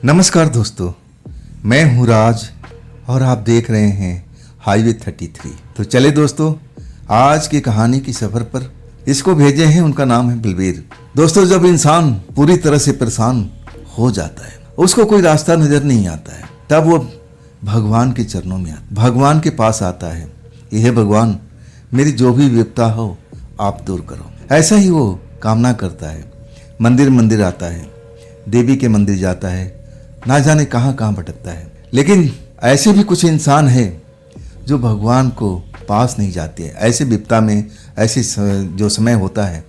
नमस्कार दोस्तों, मैं हूँ राज और आप देख रहे हैं हाईवे 33। तो चले दोस्तों, आज की कहानी की सफर पर। इसको भेजे हैं, उनका नाम है बलबीर। दोस्तों, जब इंसान पूरी तरह से परेशान हो जाता है, उसको कोई रास्ता नजर नहीं आता है, तब वो भगवान के चरणों में भगवान के पास आता है। यह भगवान, मेरी जो भी विपदा हो आप दूर करो। ऐसा ही वो कामना करता है। मंदिर मंदिर आता है, देवी के मंदिर जाता है, ना जाने कहाँ कहाँ भटकता है। लेकिन ऐसे भी कुछ इंसान हैं जो भगवान को पास नहीं जाते हैं। ऐसे विपदा में, ऐसे जो समय होता है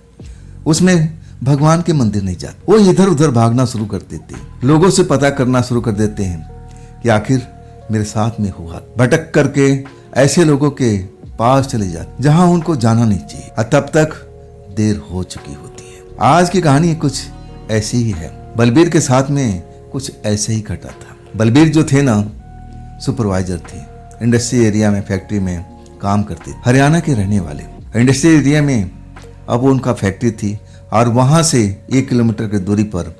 उसमें भगवान के मंदिर नहीं जाते। वो इधर उधर भागना शुरू कर देते हैं, लोगों से पता करना शुरू कर देते हैं कि आखिर मेरे साथ में हुआ। भटक करके ऐसे लोगों के पास चले जाते जहां उनको जाना नहीं चाहिए, और तब तक देर हो चुकी होती है। आज की कहानी कुछ ऐसी ही है। बलबीर के साथ में कुछ ऐसे ही घटा था। बलबीर जो थे ना, सुपरवाइजर थे, इंडस्ट्री एरिया में, फैक्ट्री में काम करते थे। हरियाणा के रहने वाले। इंडस्ट्री एरिया में अब उनका फैक्ट्री थी और वहां से 1 किलोमीटर की दूरी पर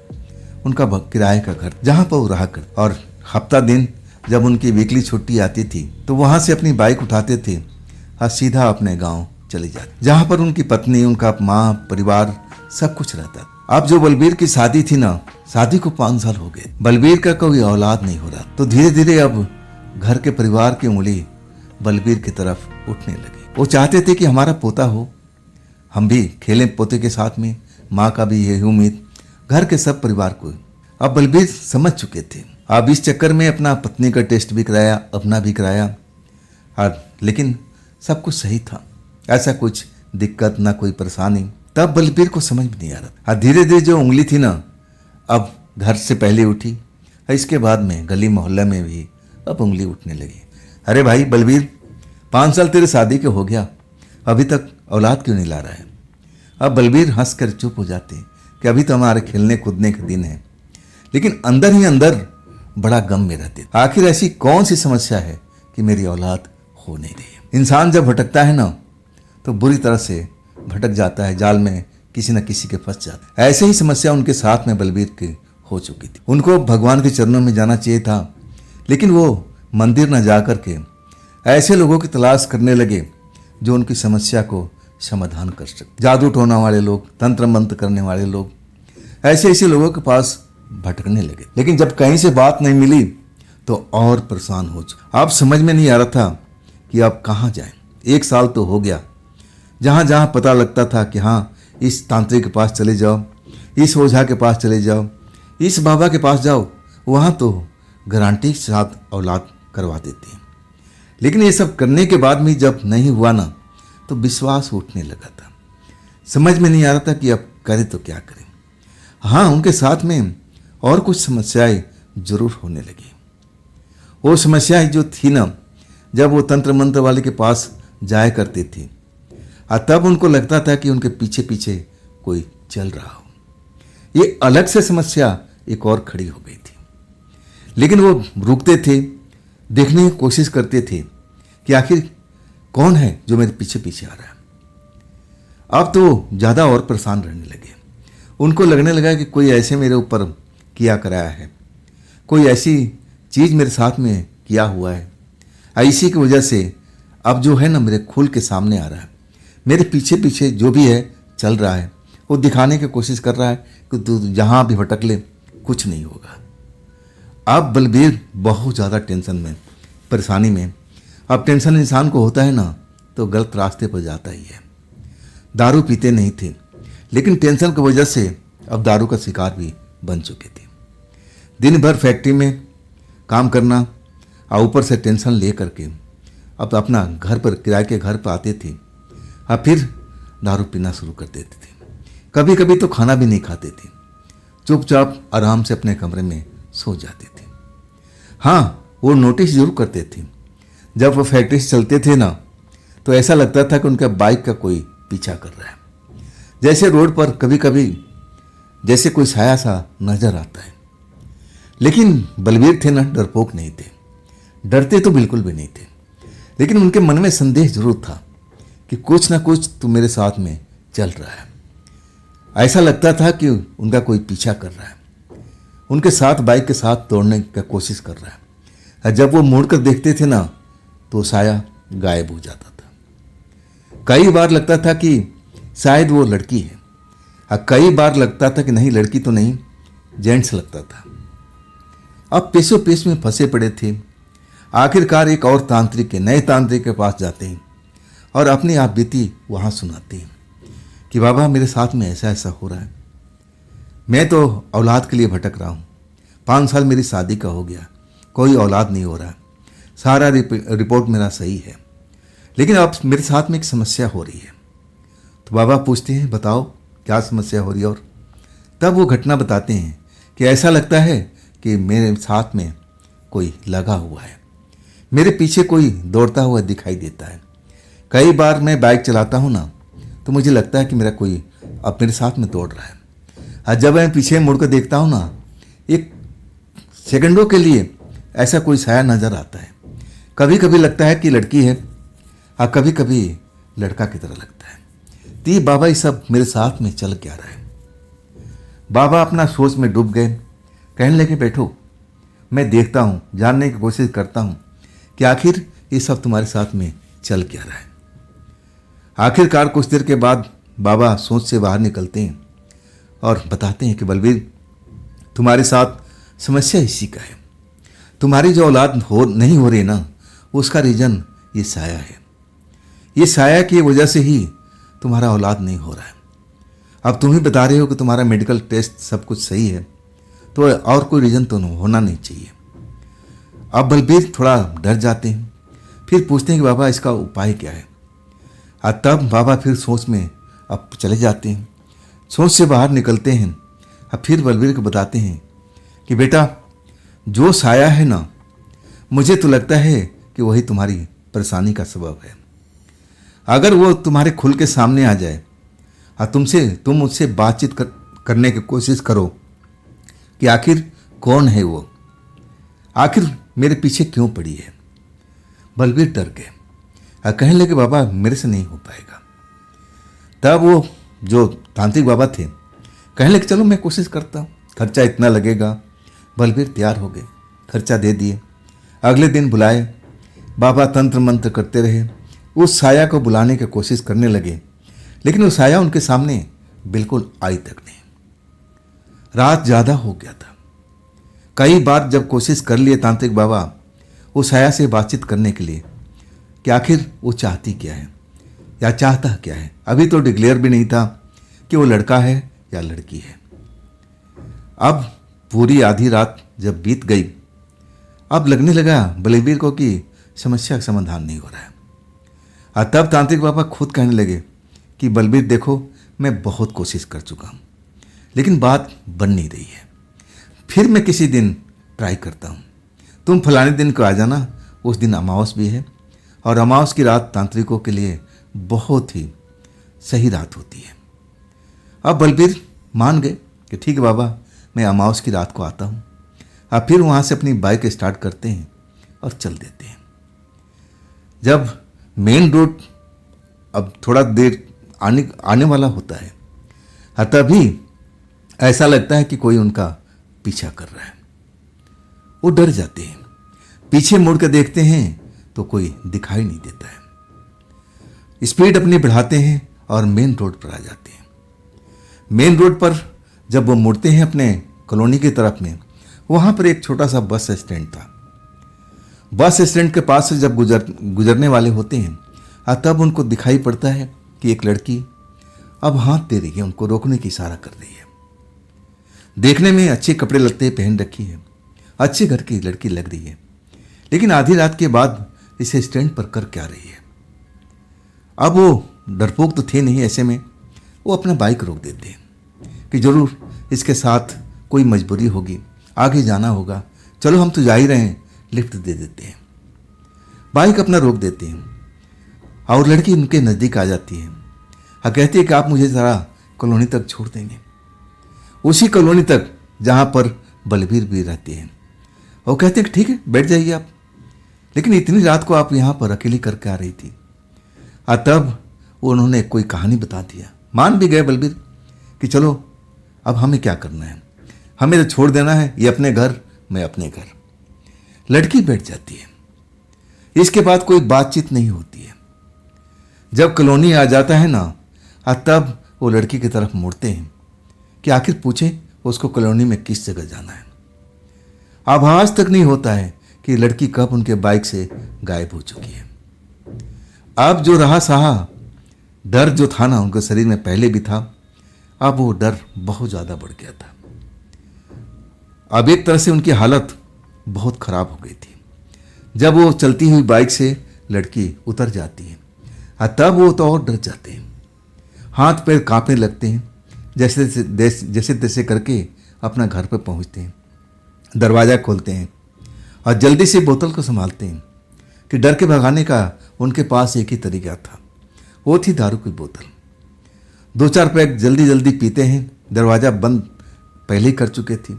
उनका किराए का घर, जहां पर वो रहा कर। और हफ्ता दिन जब उनकी वीकली छुट्टी आती थी तो वहां से अपनी बाइक उठाते थे और सीधा अपने गाँव चले जाते, जहां पर उनकी पत्नी, उनका माँ, परिवार सब कुछ रहता। अब जो बलबीर की शादी थी ना, शादी को 5 साल हो गए। बलबीर का कोई औलाद नहीं हो रहा, तो धीरे धीरे अब घर के परिवार की उंगली बलबीर की तरफ उठने लगी। वो चाहते थे कि हमारा पोता हो, हम भी खेलें पोते के साथ में। माँ का भी यही उम्मीद, घर के सब परिवार को। अब बलबीर समझ चुके थे। अब इस चक्कर में अपना पत्नी का टेस्ट भी कराया, अपना भी कराया, और लेकिन सब कुछ सही था। ऐसा कुछ दिक्कत ना कोई परेशानी। तब बलबीर को समझ में नहीं आ रहा। धीरे धीरे जो उंगली थी ना, अब घर से पहले उठी, इसके बाद में गली मोहल्ले में भी अब उंगली उठने लगी। अरे भाई बलबीर, 5 साल तेरे शादी के हो गया, अभी तक औलाद क्यों नहीं ला रहा है? अब बलबीर हंस कर चुप हो जाते कि अभी तो हमारे खेलने कूदने के दिन है। लेकिन अंदर ही अंदर बड़ा गम में रहते। आखिर ऐसी कौन सी समस्या है कि मेरी औलाद हो नहीं रही है? इंसान जब भटकता है ना, तो बुरी तरह से भटक जाता है, जाल में किसी न किसी के फंस जाता है। ऐसे ही समस्या उनके साथ में बलबीर की हो चुकी थी। उनको भगवान के चरणों में जाना चाहिए था, लेकिन वो मंदिर न जा करके ऐसे लोगों की तलाश करने लगे जो उनकी समस्या को समाधान कर सके। जादू टोना वाले लोग, तंत्र मंत्र करने वाले लोग, ऐसे लोगों के पास भटकने लगे। लेकिन जब कहीं से बात नहीं मिली तो और परेशान हो चुके। अब समझ में नहीं आ रहा था कि अब कहाँ जाएं। 1 साल तो हो गया। जहाँ जहाँ पता लगता था कि हाँ, इस तांत्रिक के पास चले जाओ, इस ओझा के पास चले जाओ, इस बाबा के पास जाओ, वहाँ तो गारंटी के साथ औलाद करवा देते हैं। लेकिन ये सब करने के बाद भी जब नहीं हुआ ना, तो विश्वास उठने लगा था। समझ में नहीं आ रहा था कि अब करें तो क्या करें। हाँ, उनके साथ में और कुछ समस्याएं जरूर होने लगी। वो समस्याएं जो थी ना, जब वो तंत्र मंत्र वाले के पास जाया करते थे, और तब उनको लगता था कि उनके पीछे पीछे कोई चल रहा हो। ये अलग से समस्या एक और खड़ी हो गई थी। लेकिन वो रुकते थे, देखने की कोशिश करते थे कि आखिर कौन है जो मेरे पीछे पीछे आ रहा है। अब तो ज़्यादा और परेशान रहने लगे। उनको लगने लगा कि कोई ऐसे मेरे ऊपर किया कराया है, कोई ऐसी चीज़ मेरे साथ में किया हुआ है, इसी की वजह से अब जो है ना, मेरे खुल के सामने आ रहा है। मेरे पीछे पीछे जो भी है चल रहा है, वो दिखाने की कोशिश कर रहा है कि तू जहाँ भी भटक ले, कुछ नहीं होगा। अब बलबीर बहुत ज़्यादा टेंशन में, परेशानी में। अब टेंशन इंसान को होता है ना, तो गलत रास्ते पर जाता ही है। दारू पीते नहीं थे, लेकिन टेंशन की वजह से अब दारू का शिकार भी बन चुके थे। दिन भर फैक्ट्री में काम करना और ऊपर से टेंशन ले करके अब अपना घर पर, किराए के घर पर आते थे और फिर दारू पीना शुरू कर देते थे। कभी कभी तो खाना भी नहीं खाते थे, चुपचाप आराम से अपने कमरे में सो जाते थे। हाँ, वो नोटिस जरूर करते थे। जब वो फैक्ट्री से चलते थे ना, तो ऐसा लगता था कि उनका बाइक का कोई पीछा कर रहा है। जैसे रोड पर कभी कभी जैसे कोई साया सा नजर आता है। लेकिन बलबीर थे ना, डरपोक नहीं थे, डरते तो बिल्कुल भी नहीं थे। लेकिन उनके मन में संदेह जरूर था कि कुछ ना कुछ तो मेरे साथ में चल रहा है। ऐसा लगता था कि उनका कोई पीछा कर रहा है। उनके साथ बाइक के साथ दौड़ने की कोशिश कर रहा है। और जब वो मुड़कर देखते थे ना तो साया गायब हो जाता था। कई बार लगता था कि शायद वो लड़की है, और कई बार लगता था कि नहीं, लड़की तो नहीं, जेंट्स लगता था। अब पेशो पेश में फंसे पड़े थे। आखिरकार एक और तांत्रिक के, नए तांत्रिक के पास जाते हैं और अपनी आप बीती वहाँ सुनाते हैं कि बाबा मेरे साथ में ऐसा ऐसा हो रहा है, मैं तो औलाद के लिए भटक रहा हूँ, 5 साल मेरी शादी का हो गया, कोई औलाद नहीं हो रहा, सारा रिपोर्ट मेरा सही है, लेकिन अब मेरे साथ में एक समस्या हो रही है। तो बाबा पूछते हैं बताओ क्या समस्या हो रही है, और तब वो घटना बताते हैं कि ऐसा लगता है कि मेरे साथ में कोई लगा हुआ है, मेरे पीछे कोई दौड़ता हुआ दिखाई देता है। कई बार मैं बाइक चलाता हूँ ना तो मुझे लगता है कि मेरा कोई अब मेरे साथ में दौड़ रहा है, और जब मैं पीछे मुड़ कर देखता हूँ ना, एक सेकंडों के लिए ऐसा कोई साया नज़र आता है। कभी कभी लगता है कि लड़की है और कभी कभी लड़का की तरह लगता है। तो ये बाबा ये सब मेरे साथ में चल क्या रहा है। बाबा अपना सोच में डूब गए, कहने लगे बैठो, मैं देखता हूँ, जानने की कोशिश करता हूँ कि आखिर ये सब तुम्हारे साथ में चल क्या रहा है। आखिरकार कुछ देर के बाद बाबा सोच से बाहर निकलते हैं और बताते हैं कि बलबीर तुम्हारे साथ समस्या इसी का है, तुम्हारी जो औलाद नहीं हो रही ना, उसका रीज़न ये साया है। ये साया की वजह से ही तुम्हारा औलाद नहीं हो रहा है। अब तुम ही बता रहे हो कि तुम्हारा मेडिकल टेस्ट सब कुछ सही है, तो और कोई रीज़न तो होना नहीं चाहिए। अब बलबीर थोड़ा डर जाते हैं, फिर पूछते हैं कि बाबा इसका उपाय क्या है। और तब बाबा फिर सोच में अब चले जाते हैं, सोच से बाहर निकलते हैं। अब फिर बलबीर को बताते हैं कि बेटा जो साया है ना, मुझे तो लगता है कि वही तुम्हारी परेशानी का सबब है। अगर वो तुम्हारे खुल के सामने आ जाए और तुम उससे बातचीत करने की कोशिश करो कि आखिर कौन है वो, आखिर मेरे पीछे क्यों पड़ी है। बलबीर डर गए और कहने लगे बाबा मेरे से नहीं हो पाएगा। तब वो जो तांत्रिक बाबा थे कहने लगे चलो मैं कोशिश करता हूँ, खर्चा इतना लगेगा। बलबीर तैयार हो गए, खर्चा दे दिए। अगले दिन बुलाए, बाबा तंत्र मंत्र करते रहे, उस साया को बुलाने की कोशिश करने लगे, लेकिन वो साया उनके सामने बिल्कुल आई तक नहीं। रात ज़्यादा हो गया था। कई बार जब कोशिश कर लिए तांत्रिक बाबा उस साया से बातचीत करने के लिए कि आखिर वो चाहती क्या है या चाहता क्या है। अभी तो डिक्लेयर भी नहीं था कि वो लड़का है या लड़की है। अब पूरी आधी रात जब बीत गई, अब लगने लगा बलबीर को कि समस्या का समाधान नहीं हो रहा है। और तब तांत्रिक बाबा खुद कहने लगे कि बलबीर देखो मैं बहुत कोशिश कर चुका हूँ, लेकिन बात बन नहीं रही है, फिर मैं किसी दिन ट्राई करता हूँ। तुम फलाने दिन को आ जाना, उस दिन अमावस भी है, और अमावस की रात तांत्रिकों के लिए बहुत ही सही रात होती है। अब बलबीर मान गए कि ठीक है बाबा, मैं अमावस की रात को आता हूँ। अब फिर वहाँ से अपनी बाइक स्टार्ट करते हैं और चल देते हैं। जब मेन रोड अब थोड़ा देर आने वाला होता है, तभी ऐसा लगता है कि कोई उनका पीछा कर रहा है। वो डर जाते हैं, पीछे मुड़ कर देखते हैं तो कोई दिखाई नहीं देता है। स्पीड अपनी बढ़ाते हैं और मेन रोड पर आ जाते हैं। मेन रोड पर जब वो मुड़ते हैं अपने कॉलोनी की तरफ में, वहाँ पर एक छोटा सा बस स्टैंड था। बस स्टैंड के पास से जब गुजरने वाले होते हैं, तब उनको दिखाई पड़ता है कि एक लड़की अब हाथ दे रही है, उनको रोकने की इशारा कर रही है। देखने में अच्छे कपड़े लत्ते पहन रखी है, अच्छे घर की लड़की लग रही है, लेकिन आधी रात के बाद इसे स्टैंड पर कर क्या रही है। अब वो डरपोक तो थे नहीं, ऐसे में वो अपना बाइक रोक देते हैं कि जरूर इसके साथ कोई मजबूरी होगी, आगे जाना होगा, चलो हम तो जा ही रहे हैं, लिफ्ट दे देते हैं। बाइक अपना रोक देते हैं और लड़की उनके नज़दीक आ जाती है और कहती है कि आप मुझे ज़रा कॉलोनी तक छोड़ देंगे, उसी कॉलोनी तक जहाँ पर बलबीर भी रहते हैं। वो कहते हैं कि ठीक है बैठ जाइए आप, लेकिन इतनी रात को आप यहाँ पर अकेली करके आ रही थी। और तब उन्होंने कोई कहानी बता दिया। मान भी गए बलबीर कि चलो अब हमें क्या करना है, हमें तो छोड़ देना है, ये अपने घर, मैं अपने घर। लड़की बैठ जाती है। इसके बाद कोई बातचीत नहीं होती है। जब कॉलोनी आ जाता है ना, तब वो लड़की की तरफ मुड़ते हैं कि आखिर पूछे उसको कॉलोनी में किस जगह जाना है। आभास तक नहीं होता है कि लड़की कब उनके बाइक से गायब हो चुकी है। अब जो रहा सहा डर जो था ना उनके शरीर में पहले भी था, अब वो डर बहुत ज़्यादा बढ़ गया था। अब एक तरह से उनकी हालत बहुत खराब हो गई थी। जब वो चलती हुई बाइक से लड़की उतर जाती है, तब वो तो और डर जाते हैं। हाथ पैर कांपने लगते हैं। जैसे तैसे करके अपना घर पर पहुंचते हैं, दरवाज़ा खोलते हैं और जल्दी से बोतल को संभालते हैं कि डर के भगाने का उनके पास एक ही तरीका था, वो थी दारू की बोतल। 2-4 पैक जल्दी जल्दी पीते हैं। दरवाज़ा बंद पहले ही कर चुके थे।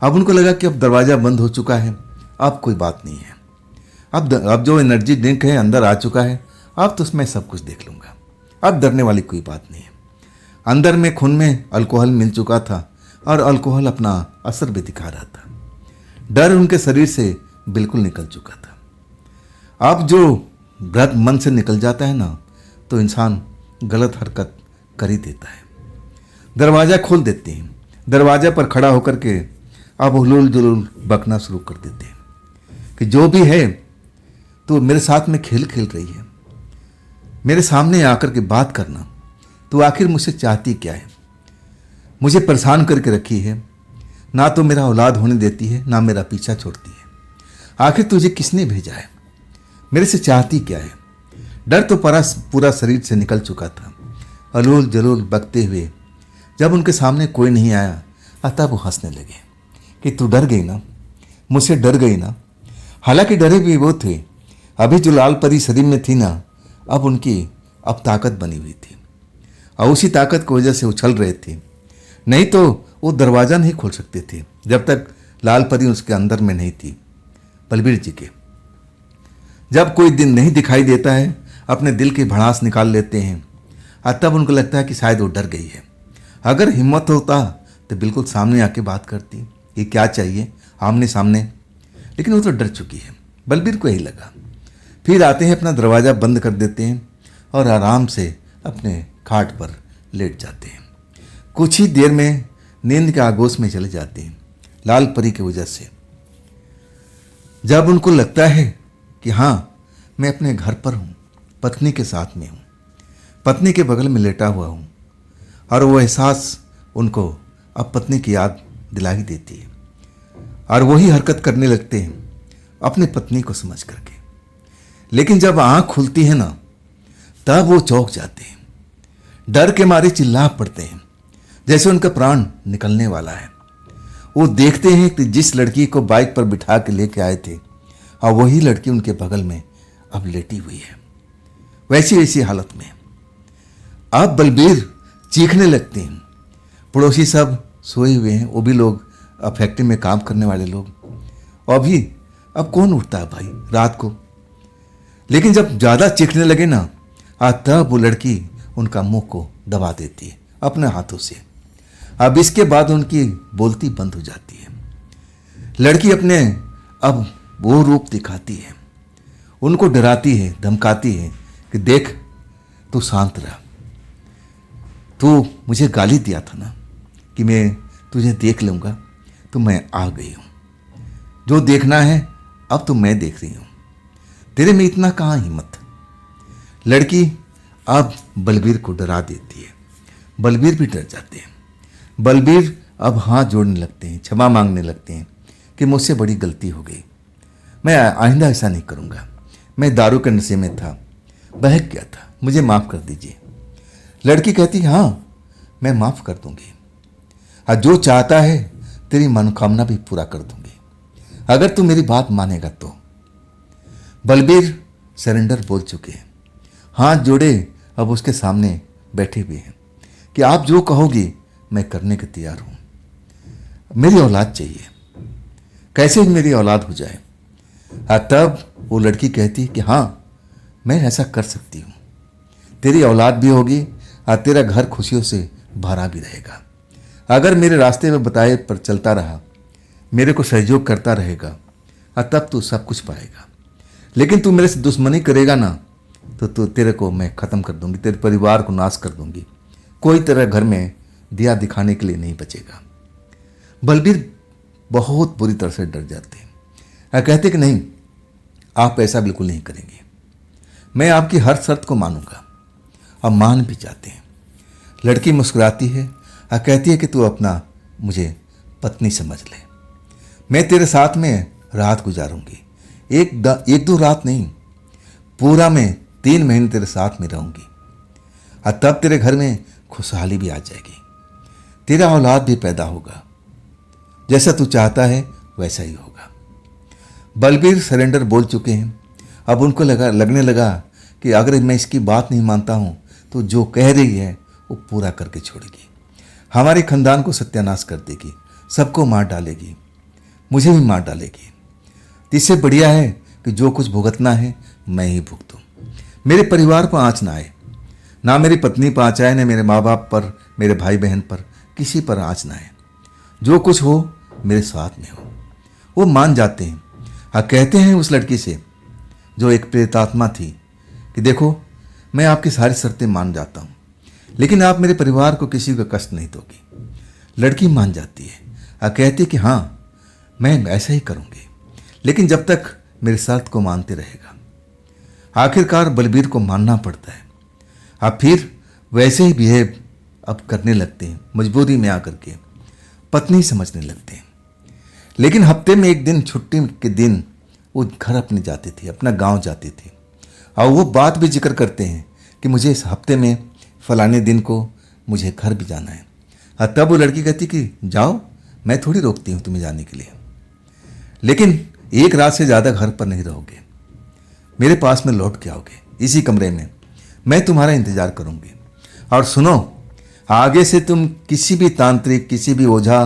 अब उनको लगा कि अब दरवाज़ा बंद हो चुका है, अब कोई बात नहीं है। अब जो एनर्जी ड्रिंक है अंदर आ चुका है, अब तो मैं सब कुछ देख लूँगा, अब डरने वाली कोई बात नहीं है। अंदर में खून में अल्कोहल मिल चुका था और अल्कोहल अपना असर भी दिखा रहा था। डर उनके शरीर से बिल्कुल निकल चुका था। अब जो डर मन से निकल जाता है ना, तो इंसान गलत हरकत कर ही देता है। दरवाज़ा खोल देते हैं। दरवाज़ा पर खड़ा होकर के अब हुलूल जुलूल बकना शुरू कर देते हैं कि जो भी है तो मेरे साथ में खेल खेल रही है, मेरे सामने आकर के बात करना, तो आखिर मुझसे चाहती क्या है? मुझे परेशान करके रखी है, ना तो मेरा औलाद होने देती है, ना मेरा पीछा छोड़ती है। आखिर तुझे किसने भेजा है? मेरे से चाहती क्या है? डर तो पूरा शरीर से निकल चुका था। अलूल जलूल बकते हुए जब उनके सामने कोई नहीं आया, तब वो हंसने लगे कि तू डर गई ना, मुझसे डर गई ना। हालांकि डरे भी वो थे। अभी जो लाल परी शरीर में थी ना, अब उनकी अब ताकत बनी हुई थी और उसी ताकत की वजह से उछल रहे थे। नहीं तो वो दरवाज़ा नहीं खोल सकते थे जब तक लाल परी उसके अंदर में नहीं थी। बलबीर जी के जब कोई दिन नहीं दिखाई देता है, अपने दिल की भड़ास निकाल लेते हैं और तब उनको लगता है कि शायद वो डर गई है। अगर हिम्मत होता तो बिल्कुल सामने आके बात करती, ये क्या चाहिए आमने सामने, लेकिन वो तो डर चुकी है। बलबीर को यही लगा। फिर आते हैं, अपना दरवाज़ा बंद कर देते हैं और आराम से अपने खाट पर लेट जाते हैं। कुछ ही देर में नींद के आगोश में चले जाते हैं लाल परी की वजह से। जब उनको लगता है कि हाँ, मैं अपने घर पर हूँ, पत्नी के साथ में हूँ, पत्नी के बगल में लेटा हुआ हूँ, और वो एहसास उनको अब पत्नी की याद दिला ही देती है और वही हरकत करने लगते हैं अपनी पत्नी को समझ करके। लेकिन जब आँख खुलती है ना, तब वो चौंक जाते हैं, डर के मारे चिल्ला पड़ते हैं, जैसे उनका प्राण निकलने वाला है। वो देखते हैं कि जिस लड़की को बाइक पर बिठा के लेके आए थे, और वही लड़की उनके बगल में अब लेटी हुई है, वैसी वैसी हालत में। अब बलबीर चीखने लगते हैं। पड़ोसी सब सोए हुए हैं, वो भी लोग अब फैक्ट्री में काम करने वाले लोग, और अभी अब कौन उठता है भाई रात को। लेकिन जब ज़्यादा चीखने लगे ना, तब वो लड़की उनका मुंह को दबा देती है अपने हाथों से। अब इसके बाद उनकी बोलती बंद हो जाती है। लड़की अपने अब वो रूप दिखाती है, उनको डराती है, धमकाती है कि देख, तू शांत रह, तू मुझे गाली दिया था ना कि मैं तुझे देख लूँगा, तो मैं आ गई हूँ। जो देखना है अब तो मैं देख रही हूँ, तेरे में इतना कहाँ हिम्मत। लड़की अब बलबीर को डरा देती है। बलबीर भी डर जाते हैं। बलबीर अब हाथ जोड़ने लगते हैं, क्षमा मांगने लगते हैं कि मुझसे बड़ी गलती हो गई, मैं आइंदा ऐसा नहीं करूँगा, मैं दारू के नशे में था, बहक गया था, मुझे माफ़ कर दीजिए। लड़की कहती हाँ, मैं माफ़ कर दूँगी, और जो चाहता है तेरी मनोकामना भी पूरा कर दूँगी, अगर तू मेरी बात मानेगा तो। बलबीर सरेंडर बोल चुके हैं, हाथ जोड़े अब उसके सामने बैठे हुए हैं कि आप जो कहोगी मैं करने के तैयार हूँ। मेरी औलाद चाहिए, कैसे भी मेरी औलाद हो जाए। तब वो लड़की कहती कि हाँ, मैं ऐसा कर सकती हूँ, तेरी औलाद भी होगी और तेरा घर खुशियों से भरा भी रहेगा। अगर मेरे रास्ते में बताए पर चलता रहा, मेरे को सहयोग करता रहेगा, तब तू सब कुछ पाएगा। लेकिन तू मेरे से दुश्मनी करेगा ना, तो तेरे को मैं ख़त्म कर दूंगी, तेरे परिवार को नाश कर दूंगी। कोई तेरा घर में दिया दिखाने के लिए नहीं बचेगा। बलबीर बहुत बुरी तरह से डर जाते हैं और कहते कि नहीं, आप ऐसा बिल्कुल नहीं करेंगे, मैं आपकी हर शर्त को मानूंगा। और मान भी जाते हैं। लड़की मुस्कुराती है और कहती है कि तू अपना मुझे पत्नी समझ ले, मैं तेरे साथ में रात गुजारूंगी, एक दो रात नहीं, पूरा मैं 3 महीने तेरे साथ में रहूंगी। और तब तेरे घर में खुशहाली भी आ जाएगी, तेरा औलाद भी पैदा होगा, जैसा तू चाहता है वैसा ही होगा। बलबीर सरेंडर बोल चुके हैं। अब उनको लगने लगा कि अगर मैं इसकी बात नहीं मानता हूँ तो जो कह रही है वो पूरा करके छोड़ेगी, हमारे खानदान को सत्यानाश कर देगी, सबको मार डालेगी, मुझे भी मार डालेगी। इससे बढ़िया है कि जो कुछ भुगतना है मैं ही भुगतूं, मेरे परिवार पर आँच ना आए, ना मेरी पत्नी पर आँच आए, ना मेरे माँ बाप पर, मेरे भाई बहन पर, किसी पर आँच ना आए। जो कुछ हो मेरे साथ में हो। वो मान जाते हैं और कहते हैं उस लड़की से जो एक प्रेतात्मा थी कि देखो, मैं आपकी सारी शर्तें मान जाता हूँ, लेकिन आप मेरे परिवार को किसी का कष्ट नहीं दोगी। लड़की मान जाती है और कहती कि हाँ, मैं ऐसा ही करूँगी, लेकिन जब तक मेरी शर्त को मानते रहेगा। आखिरकार बलबीर को मानना पड़ता है। आप फिर वैसे ही बिहेव अब करने लगते हैं, मजबूरी में आकर के पत्नी समझने लगते हैं। लेकिन हफ्ते में एक दिन, छुट्टी के दिन, वो घर अपने जाते थे, अपना गांव जाते थे। और वो बात भी जिक्र करते हैं कि मुझे इस हफ्ते में फलाने दिन को मुझे घर भी जाना है। और तब वो लड़की कहती कि जाओ, मैं थोड़ी रोकती हूँ तुम्हें जाने के लिए, लेकिन एक रात से ज़्यादा घर पर नहीं रहोगे, मेरे पास में लौट के आओगे, इसी कमरे में मैं तुम्हारा इंतज़ार करूँगी। और सुनो, आगे से तुम किसी भी तांत्रिक, किसी भी ओझा,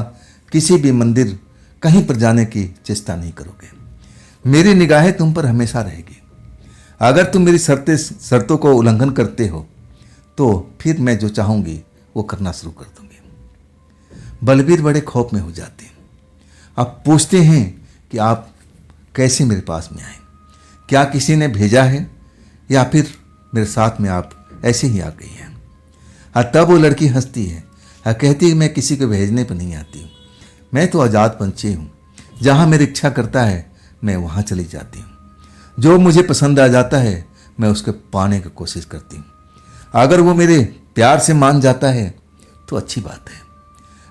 किसी भी मंदिर, कहीं पर जाने की चेष्टा नहीं करोगे। मेरी निगाहें तुम पर हमेशा रहेगी। अगर तुम मेरी शर्तों को उल्लंघन करते हो तो फिर मैं जो चाहूँगी वो करना शुरू कर दूंगी। बलबीर बड़े खौफ में हो जाते हैं। अब पूछते हैं कि आप कैसे मेरे पास में आए, क्या किसी ने भेजा है या फिर मेरे साथ में आप ऐसे ही आ गई हैं। और तब वो लड़की हंसती है और कहती है मैं किसी को भेजने पर नहीं आती हूँ, मैं तो आज़ाद पंछी हूँ, जहाँ मेरी इच्छा करता है मैं वहाँ चली जाती हूँ, जो मुझे पसंद आ जाता है मैं उसको पाने की कोशिश करती हूँ। अगर वो मेरे प्यार से मान जाता है तो अच्छी बात है,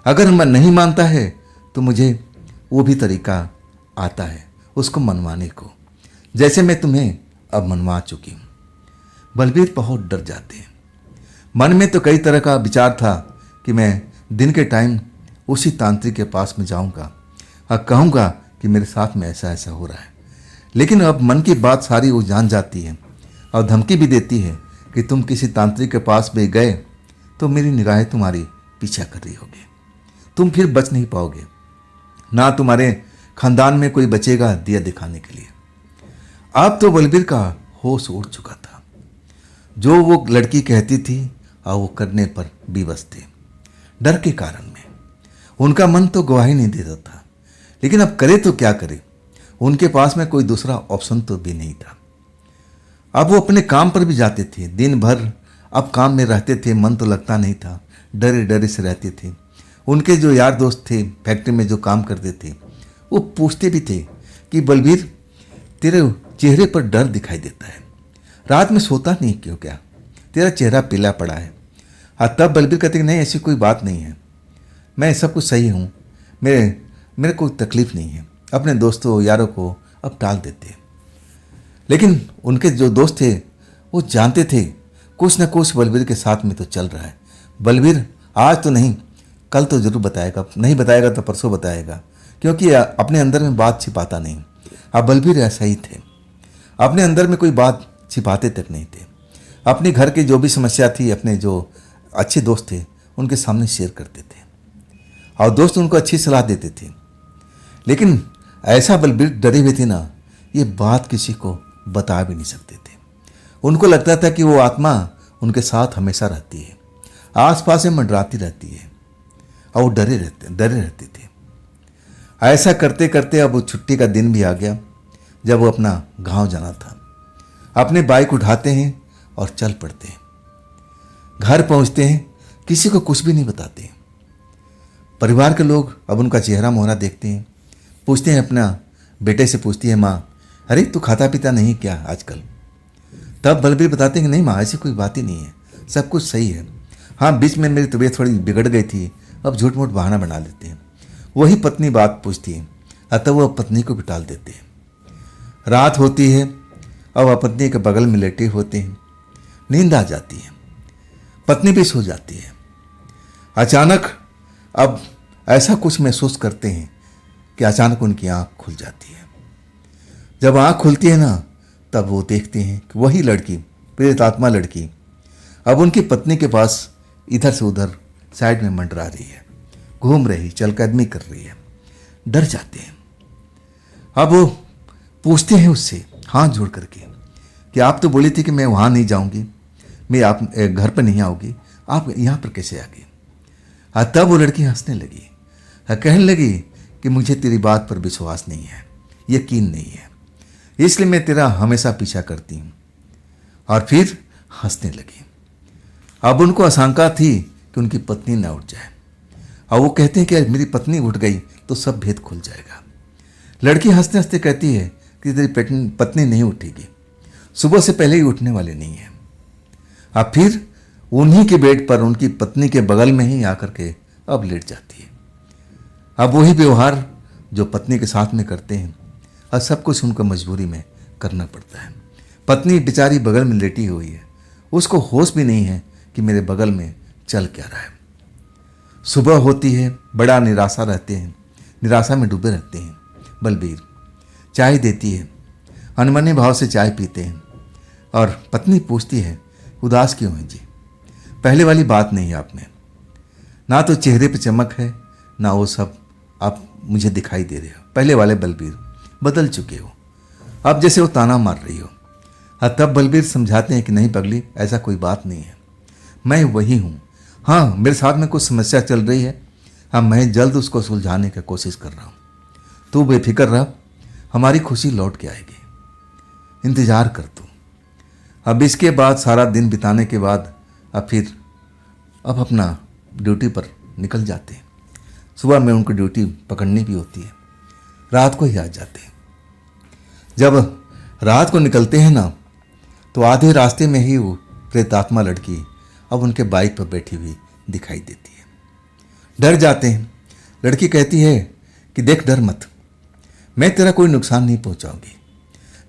अगर मैं नहीं मानता है तो मुझे वो भी तरीका आता है उसको मनवाने को, जैसे मैं तुम्हें अब मनवा चुकी हूँ। बलबीर बहुत डर जाते हैं। मन में तो कई तरह का विचार था कि मैं दिन के टाइम उसी तांत्रिक के पास में जाऊंगा और कहूँगा कि मेरे साथ में ऐसा ऐसा हो रहा है, लेकिन अब मन की बात सारी वो जान जाती है और धमकी भी देती है कि तुम किसी तांत्रिक के पास भी गए तो मेरी निगाहें तुम्हारी पीछा कर रही होगी, तुम फिर बच नहीं पाओगे, ना तुम्हारे खानदान में कोई बचेगा दिया दिखाने के लिए। अब तो बलबीर का होश उड़ चुका था। जो वो लड़की कहती थी और वो करने पर विवश थे, डर के कारण में उनका मन तो गवाही नहीं देता था, लेकिन अब करे तो क्या करे, उनके पास में कोई दूसरा ऑप्शन तो भी नहीं था। अब वो अपने काम पर भी जाते थे, दिन भर अब काम में रहते थे, मन तो लगता नहीं था, डरे डरे से रहते थे। उनके जो यार दोस्त थे फैक्ट्री में जो काम करते थे वो पूछते भी थे कि बलबीर तेरे चेहरे पर डर दिखाई देता है, रात में सोता नहीं क्यों, क्या तेरा चेहरा पीला पड़ा है। हाँ, तब बलबीर कहते कि नहीं ऐसी कोई बात नहीं है, मैं सब कुछ सही हूँ, मेरे कोई तकलीफ़ नहीं है। अपने दोस्तों यारों को अब टाल देते। लेकिन उनके जो दोस्त थे वो जानते थे कुछ न कुछ बलबीर के साथ में तो चल रहा है। बलबीर आज तो नहीं कल तो जरूर बताएगा, नहीं बताएगा तो परसों बताएगा, क्योंकि अपने अंदर में बात छिपाता नहीं। अब बलबीर ऐसा ही थे, अपने अंदर में कोई बात छिपाते तक नहीं थे। अपने घर की जो भी समस्या थी अपने जो अच्छे दोस्त थे उनके सामने शेयर करते थे और दोस्त उनको अच्छी सलाह देते थे। लेकिन ऐसा बलबीर डरे हुए थे ना, ये बात किसी को बता भी नहीं सकते थे। उनको लगता था कि वो आत्मा उनके साथ हमेशा रहती है, आसपास में मंडराती रहती है। और वो डरे रहती थी। ऐसा करते करते अब वो छुट्टी का दिन भी आ गया जब वो अपना गांव जाना था। अपने बाइक उठाते हैं और चल पड़ते हैं। घर पहुंचते हैं, किसी को कुछ भी नहीं बताते। परिवार के लोग अब उनका चेहरा मोहरा देखते हैं, पूछते हैं, अपना बेटे से पूछती है माँ, अरे तू खाता पीता नहीं क्या आजकल? तब बलबीर बताते हैं कि नहीं माँ, ऐसी कोई बात ही नहीं है, सब कुछ सही है। हाँ, बीच में मेरी तबीयत थोड़ी बिगड़ गई थी, अब झूठ मूठ बहाना बना लेते हैं। वही पत्नी बात पूछती है, अतः वो पत्नी को भी टाल देते हैं। रात होती है और वह पत्नी के बगल में लेटे होते हैं। नींद आ जाती है, पत्नी भी सो जाती है। अचानक अब ऐसा कुछ महसूस करते हैं कि अचानक उनकी आंख खुल जाती है। जब आंख खुलती है ना, तब वो देखते हैं कि वही लड़की, प्रेतात्मा लड़की, अब उनकी पत्नी के पास इधर से उधर साइड में मंडरा रही है, घूम रही, चलकदमी कर रही है। डर जाते हैं। अब वो पूछते हैं उससे हाथ जोड़ करके कि आप तो बोली थी कि मैं वहाँ नहीं जाऊँगी, मैं आप घर पर नहीं आऊँगी, आप यहाँ पर कैसे आ गई? तब वो लड़की हंसने लगी, कहने लगी कि मुझे तेरी बात पर विश्वास नहीं है, यकीन नहीं है, इसलिए मैं तेरा हमेशा पीछा करती हूँ। और फिर हंसने लगी। अब उनको आशंका थी कि उनकी पत्नी न उठ जाए, और वो कहते हैं कि मेरी पत्नी उठ गई तो सब भेद खुल जाएगा। लड़की हंसते हंसते कहती है कि तेरी पत्नी नहीं उठेगी, सुबह से पहले ही उठने वाले नहीं है। अब फिर उन्हीं के बेड पर उनकी पत्नी के बगल में ही आकर के अब लेट जाती है। अब वही व्यवहार जो पत्नी के साथ में करते हैं, और सब कुछ उनको मजबूरी में करना पड़ता है। पत्नी बेचारी बगल में लेटी हुई है, उसको होश भी नहीं है कि मेरे बगल में चल क्या रहा है। सुबह होती है, बड़ा निराशा रहते हैं, निराशा में डूबे रहते हैं। बलबीर चाय देती है, अनमने भाव से चाय पीते हैं, और पत्नी पूछती है, उदास क्यों हैं जी? पहले वाली बात नहीं है आप में, ना तो चेहरे पे चमक है, ना वो सब आप मुझे दिखाई दे रहे हो। पहले वाले बलबीर बदल चुके हो, अब जैसे वो ताना मार रही हो। तब बलबीर समझाते हैं कि नहीं पगली, ऐसा कोई बात नहीं है, मैं वही हूँ। हाँ, मेरे साथ में कुछ समस्या चल रही है, हाँ मैं जल्द उसको सुलझाने की कोशिश कर रहा हूँ। तू बेफिक्र रह, हमारी खुशी लौट के आएगी, इंतजार कर तू। अब इसके बाद सारा दिन बिताने के बाद अब अपना ड्यूटी पर निकल जाते हैं। सुबह में उनको ड्यूटी पकड़नी भी होती है, रात को ही आ जाते हैं। जब रात को निकलते हैं ना, तो आधे रास्ते में ही वो प्रेतात्मा लड़की अब उनके बाइक पर बैठी हुई दिखाई देती है। डर जाते हैं। लड़की कहती है कि देख, डर मत, मैं तेरा कोई नुकसान नहीं पहुंचाऊंगी।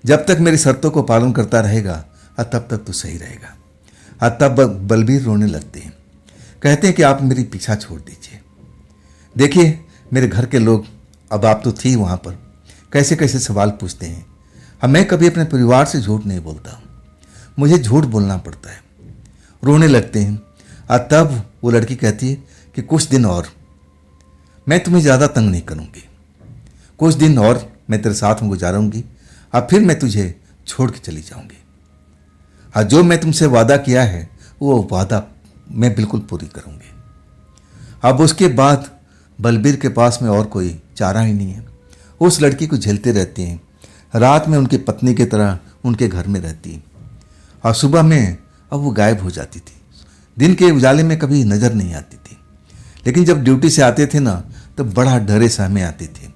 जब तक मेरी शर्तों को पालन करता रहेगा तब तक तू सही रहेगा। तब बलबीर रोने लगते हैं, कहते हैं कि आप मेरी पीछा छोड़ दीजिए। देखिए मेरे घर के लोग, अब आप तो थी वहाँ पर, कैसे कैसे सवाल पूछते हैं। मैं कभी अपने परिवार से झूठ नहीं बोलता, मुझे झूठ बोलना पड़ता है। रोने लगते हैं। तब वो लड़की कहती है कि कुछ दिन और, मैं तुम्हें ज़्यादा तंग नहीं करूँगी, कुछ दिन और मैं तेरे साथ में गुजारूंगी, अब फिर मैं तुझे छोड़ के चली जाऊंगी। जो मैं तुमसे वादा किया है वो वादा मैं बिल्कुल पूरी करूंगी। अब उसके बाद बलबीर के पास में और कोई चारा ही नहीं है, उस लड़की को झेलते रहते हैं। रात में उनकी पत्नी की तरह उनके घर में रहती, और सुबह में अब वो गायब हो जाती थी। दिन के उजाले में कभी नज़र नहीं आती थी, लेकिन जब ड्यूटी से आते थे ना, तो बड़ा डरे सहमे आते थे।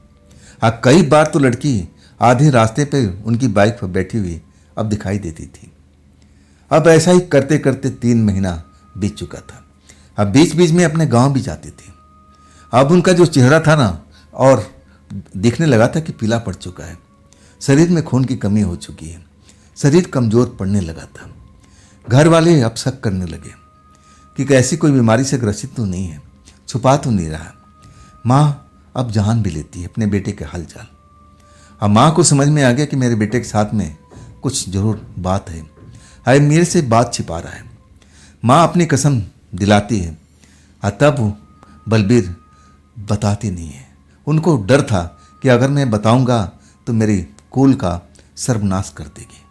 कई बार तो लड़की आधे रास्ते पे उनकी बाइक पर बैठी हुई अब दिखाई देती थी। अब ऐसा ही करते करते 3 महीना बीत चुका था। अब बीच बीच में अपने गांव भी जाते थे। अब उनका जो चेहरा था ना, और दिखने लगा था कि पीला पड़ चुका है, शरीर में खून की कमी हो चुकी है, शरीर कमज़ोर पड़ने लगा था। घर वाले अब शक करने लगे कि ऐसी कोई बीमारी से ग्रसित तो नहीं है, छुपा तो नहीं रहा। माँ अब जान भी लेती है अपने बेटे के हालचाल। अब माँ को समझ में आ गया कि मेरे बेटे के साथ में कुछ जरूर बात है, अरे मेरे से बात छिपा रहा है। माँ अपनी कसम दिलाती है, तब बलबीर बताती नहीं है। उनको डर था कि अगर मैं बताऊंगा तो मेरे कुल का सर्वनाश कर देगी,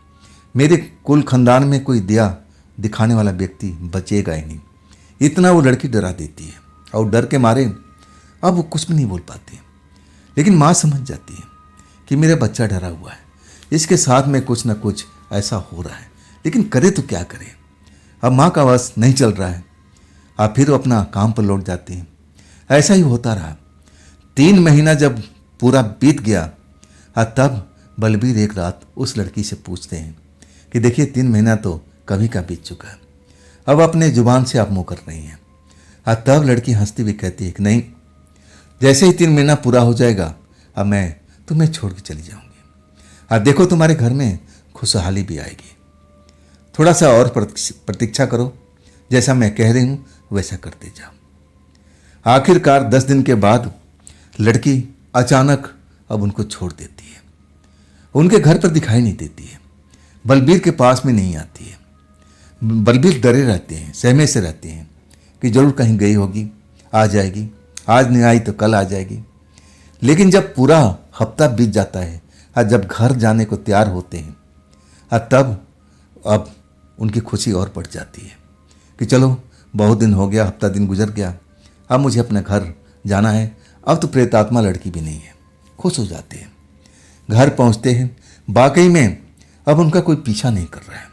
मेरे कुल खानदान में कोई दया दिखाने वाला व्यक्ति बचेगा ही नहीं। इतना वो लड़की डरा देती है, और डर के मारे अब वो कुछ भी नहीं बोल पाती। लेकिन माँ समझ जाती है कि मेरा बच्चा डरा हुआ है, इसके साथ में कुछ ना कुछ ऐसा हो रहा है, लेकिन करे तो क्या करे। अब माँ का बस नहीं चल रहा है। अब फिर वो अपना काम पर लौट जाती हैं। ऐसा ही होता रहा। 3 महीना जब पूरा बीत गया, तब बलबीर एक रात उस लड़की से पूछते हैं कि देखिए 3 महीना तो कभी का बीत चुका है, अब अपने जुबान से आप मुँह कर रही हैं। तब लड़की हंसती हुई कहती है कि नहीं, जैसे ही 3 महीना पूरा हो जाएगा अब मैं तुम्हें छोड़ के चली जाऊंगी। देखो तुम्हारे घर में खुशहाली भी आएगी, थोड़ा सा और प्रतीक्षा करो, जैसा मैं कह रही हूँ वैसा करते जाओ। आखिरकार 10 दिन के बाद लड़की अचानक अब उनको छोड़ देती है। उनके घर पर दिखाई नहीं देती है, बलबीर के पास में नहीं आती है। बलबीर डरे रहते हैं, सहमे से रहते हैं कि जरूर कहीं गई होगी, आ जाएगी, आज नहीं आई तो कल आ जाएगी। लेकिन जब पूरा हफ्ता बीत जाता है और जब घर जाने को तैयार होते हैं, तब अब उनकी खुशी और बढ़ जाती है कि चलो बहुत दिन हो गया, हफ्ता दिन गुजर गया, अब मुझे अपने घर जाना है, अब तो प्रेतात्मा लड़की भी नहीं है। खुश हो जाते हैं। घर पहुंचते हैं, वाकई में अब उनका कोई पीछा नहीं कर रहा है,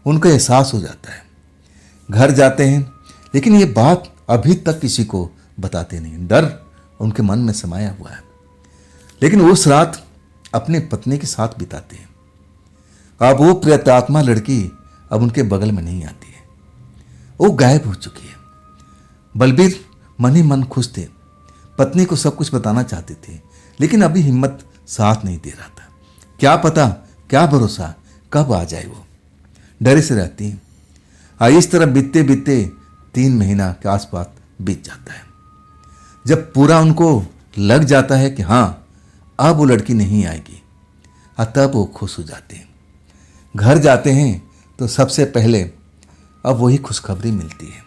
उनको एहसास हो जाता है। घर जाते हैं, लेकिन ये बात अभी तक किसी को बताते नहीं, डर उनके मन में समाया हुआ है। लेकिन उस रात अपनी पत्नी के साथ बिताते हैं। अब वो प्रेतात्मा लड़की अब उनके बगल में नहीं आती है, वो गायब हो चुकी है। बलबीर मन ही मन खुश थे, पत्नी को सब कुछ बताना चाहते थे, लेकिन अभी हिम्मत साथ नहीं दे रहा था। क्या पता, क्या भरोसा कब आ जाए, वो डरे से रहती हैं। इस तरह बीतते बीतते 3 महीना के आसपास बीत जाता है। जब पूरा उनको लग जाता है कि हाँ अब वो लड़की नहीं आएगी, तब वो खुश हो जाते हैं। घर जाते हैं तो सबसे पहले अब वही खुशखबरी मिलती है।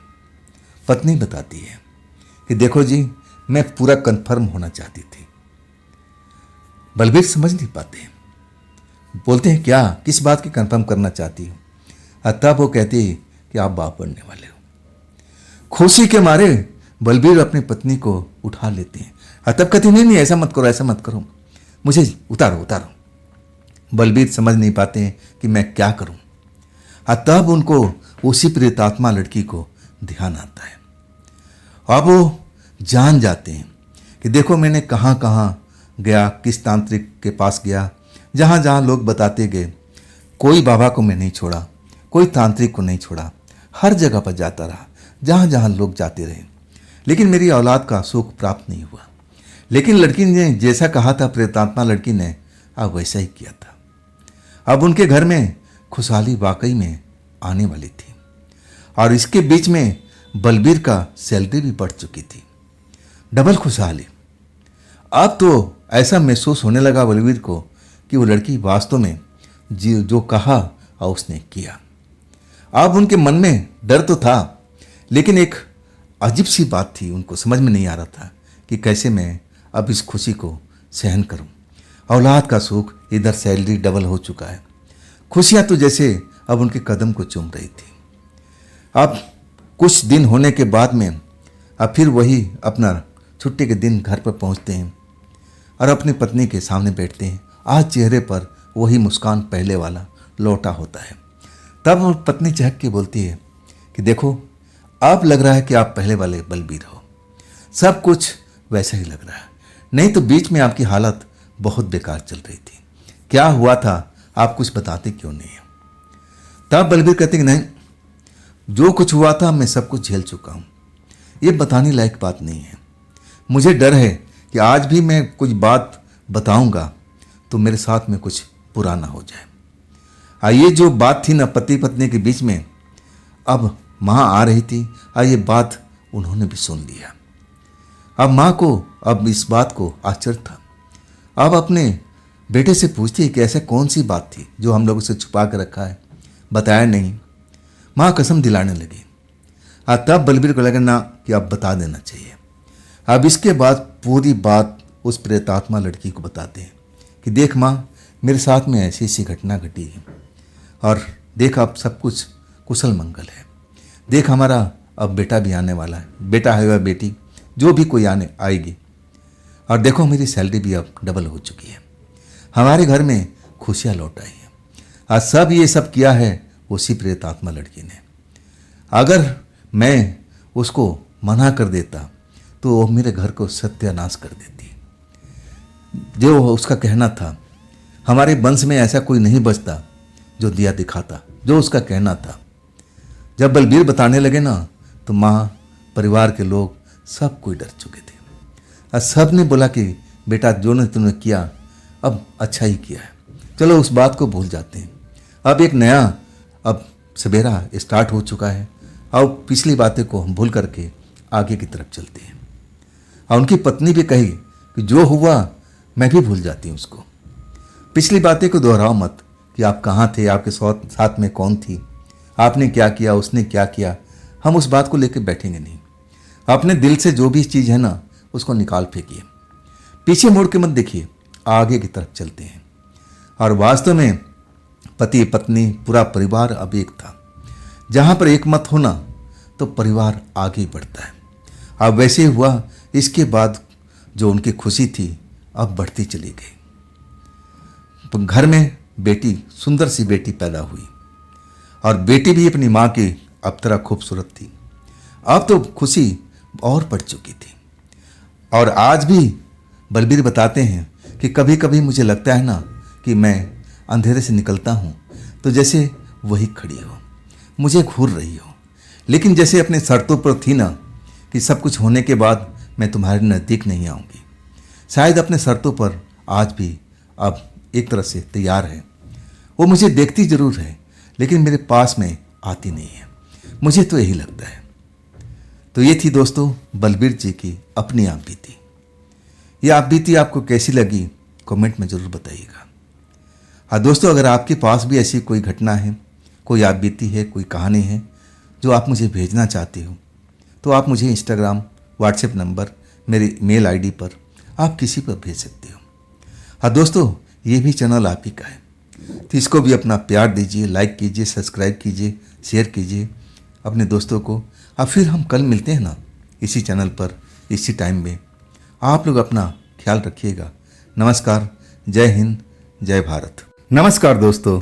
पत्नी बताती है कि देखो जी, मैं पूरा कंफर्म होना चाहती थी। बलबीर समझ नहीं पाते, बोलते हैं क्या, किस बात की कंफर्म करना चाहती हो। तब वो कहती है कि आप बाप बनने वाले हो। खुशी के मारे बलबीर अपनी पत्नी को उठा लेते हैं। तब कहती नहीं नहीं, ऐसा मत करो, ऐसा मत करो, मुझे उतारो उतारो। बलबीर समझ नहीं पाते हैं कि मैं क्या करूं। तब उनको उसी प्रेतात्मा लड़की को ध्यान आता है। अब वो जान जाते हैं कि देखो मैंने कहाँ कहाँ गया, किस तांत्रिक के पास गया, जहाँ जहाँ लोग बताते गए, कोई बाबा को मैं नहीं छोड़ा, कोई तांत्रिक को नहीं छोड़ा, हर जगह पर जाता रहा जहाँ जहाँ लोग जाते रहे, लेकिन मेरी औलाद का सुख प्राप्त नहीं हुआ। लेकिन लड़की ने जैसा कहा था, प्रेतात्मा लड़की ने अब वैसा ही किया था। अब उनके घर में खुशहाली वाकई में आने वाली थी, और इसके बीच में बलबीर का सैलरी भी बढ़ चुकी थी, डबल खुशहाली। अब तो ऐसा महसूस होने लगा बलबीर को कि वो लड़की वास्तव में जो कहा और उसने किया। अब उनके मन में डर तो था, लेकिन एक अजीब सी बात थी, उनको समझ में नहीं आ रहा था कि कैसे मैं अब इस खुशी को सहन करूं। औलाद का सुख, इधर सैलरी डबल हो चुका है, खुशियां तो जैसे अब उनके कदम को चूम रही थी। अब कुछ दिन होने के बाद में अब फिर वही अपना छुट्टी के दिन घर पर पहुंचते हैं और अपनी पत्नी के सामने बैठते हैं। आज चेहरे पर वही मुस्कान पहले वाला लौटा होता है। तब पत्नी चहक के बोलती है कि देखो, अब लग रहा है कि आप पहले वाले बलबीर हो, सब कुछ वैसा ही लग रहा है, नहीं तो बीच में आपकी हालत बहुत बेकार चल रही थी, क्या हुआ था आप कुछ बताते क्यों नहीं हो। तब बलबीर कहते कि नहीं, जो कुछ हुआ था मैं सब कुछ झेल चुका हूँ, ये बताने लायक बात नहीं है। मुझे डर है कि आज भी मैं कुछ बात बताऊंगा तो मेरे साथ में कुछ बुरा ना हो जाए। ये जो बात थी ना पति पत्नी के बीच में, अब माँ आ रही थी और ये बात उन्होंने भी सुन लिया। अब माँ को अब इस बात को आश्चर्य था। अब अपने बेटे से पूछती है कि ऐसा कौन सी बात थी जो हम लोगों से छुपा कर रखा है, बताया नहीं। माँ कसम दिलाने लगी। तब बलबीर को लगा ना कि अब बता देना चाहिए। अब इसके बाद पूरी बात उस प्रेतात्मा लड़की को बताते हैं कि देख माँ, मेरे साथ में ऐसी ऐसी घटना घटी है, और देख अब सब कुछ कुशल मंगल है। देख हमारा अब बेटा भी आने वाला है, बेटा है वह बेटी, जो भी कोई आने आएगी। और देखो मेरी सैलरी भी अब डबल हो चुकी है। हमारे घर में खुशियाँ लौट आई हैं। आज सब ये सब किया है उसी प्रेत आत्मा लड़की ने। अगर मैं उसको मना कर देता तो वो मेरे घर को सत्यानाश कर देती। जो उसका कहना था, हमारे वंश में ऐसा कोई नहीं बचता जो दिया दिखाता, जो उसका कहना था। जब बलबीर बताने लगे ना तो माँ, परिवार के लोग सब कोई डर चुके थे। और सब ने बोला कि बेटा जो ने तुमने किया अब अच्छा ही किया है, चलो उस बात को भूल जाते हैं। अब एक नया अब सवेरा स्टार्ट हो चुका है। अब पिछली बातें को हम भूल करके आगे की तरफ चलते हैं। और उनकी पत्नी भी कही कि जो हुआ मैं भी भूल जाती हूँ उसको। पिछली बातें को दोहराओ मत कि आप कहाँ थे, आपके साथ में कौन थी, आपने क्या किया, उसने क्या किया। हम उस बात को लेकर बैठेंगे नहीं। अपने दिल से जो भी चीज़ है ना उसको निकाल फेंकिए, पीछे मुड़ के मत देखिए, आगे की तरफ चलते हैं। और वास्तव में पति पत्नी पूरा परिवार अब एक था। जहाँ पर एक मत होना तो परिवार आगे बढ़ता है। अब वैसे ही हुआ। इसके बाद जो उनकी खुशी थी अब बढ़ती चली गई। तो घर में बेटी, सुंदर सी बेटी पैदा हुई और बेटी भी अपनी माँ की अब तरह खूबसूरत थी। अब तो खुशी और बढ़ चुकी थी। और आज भी बलबीर बताते हैं कि कभी कभी मुझे लगता है ना कि मैं अंधेरे से निकलता हूँ तो जैसे वही खड़ी हो, मुझे घूर रही हो, लेकिन जैसे अपने शर्तों पर थी ना कि सब कुछ होने के बाद मैं तुम्हारे नज़दीक नहीं आऊँगी। शायद अपने शर्तों पर आज भी अब एक तरह से तैयार है। वो मुझे देखती ज़रूर है लेकिन मेरे पास में आती नहीं है, मुझे तो यही लगता है। तो ये थी दोस्तों बलबीर जी की अपनी आप बीती। ये आप बीती आपको कैसी लगी कमेंट में ज़रूर बताइएगा। हाँ दोस्तों, अगर आपके पास भी ऐसी कोई घटना है, कोई आप बीती है, कोई कहानी है जो आप मुझे भेजना चाहते हो तो आप मुझे इंस्टाग्राम, व्हाट्सएप नंबर, मेरी मेल आईडी पर आप किसी पर भेज सकते हो। हाँ दोस्तों, ये भी चैनल आप ही का है तो इसको भी अपना प्यार दीजिए, लाइक कीजिए, सब्सक्राइब कीजिए, शेयर कीजिए अपने दोस्तों को। अब फिर हम कल मिलते हैं ना इसी चैनल पर, इसी टाइम में। आप लोग अपना ख्याल रखिएगा। नमस्कार, जय हिंद, जय भारत। नमस्कार दोस्तों,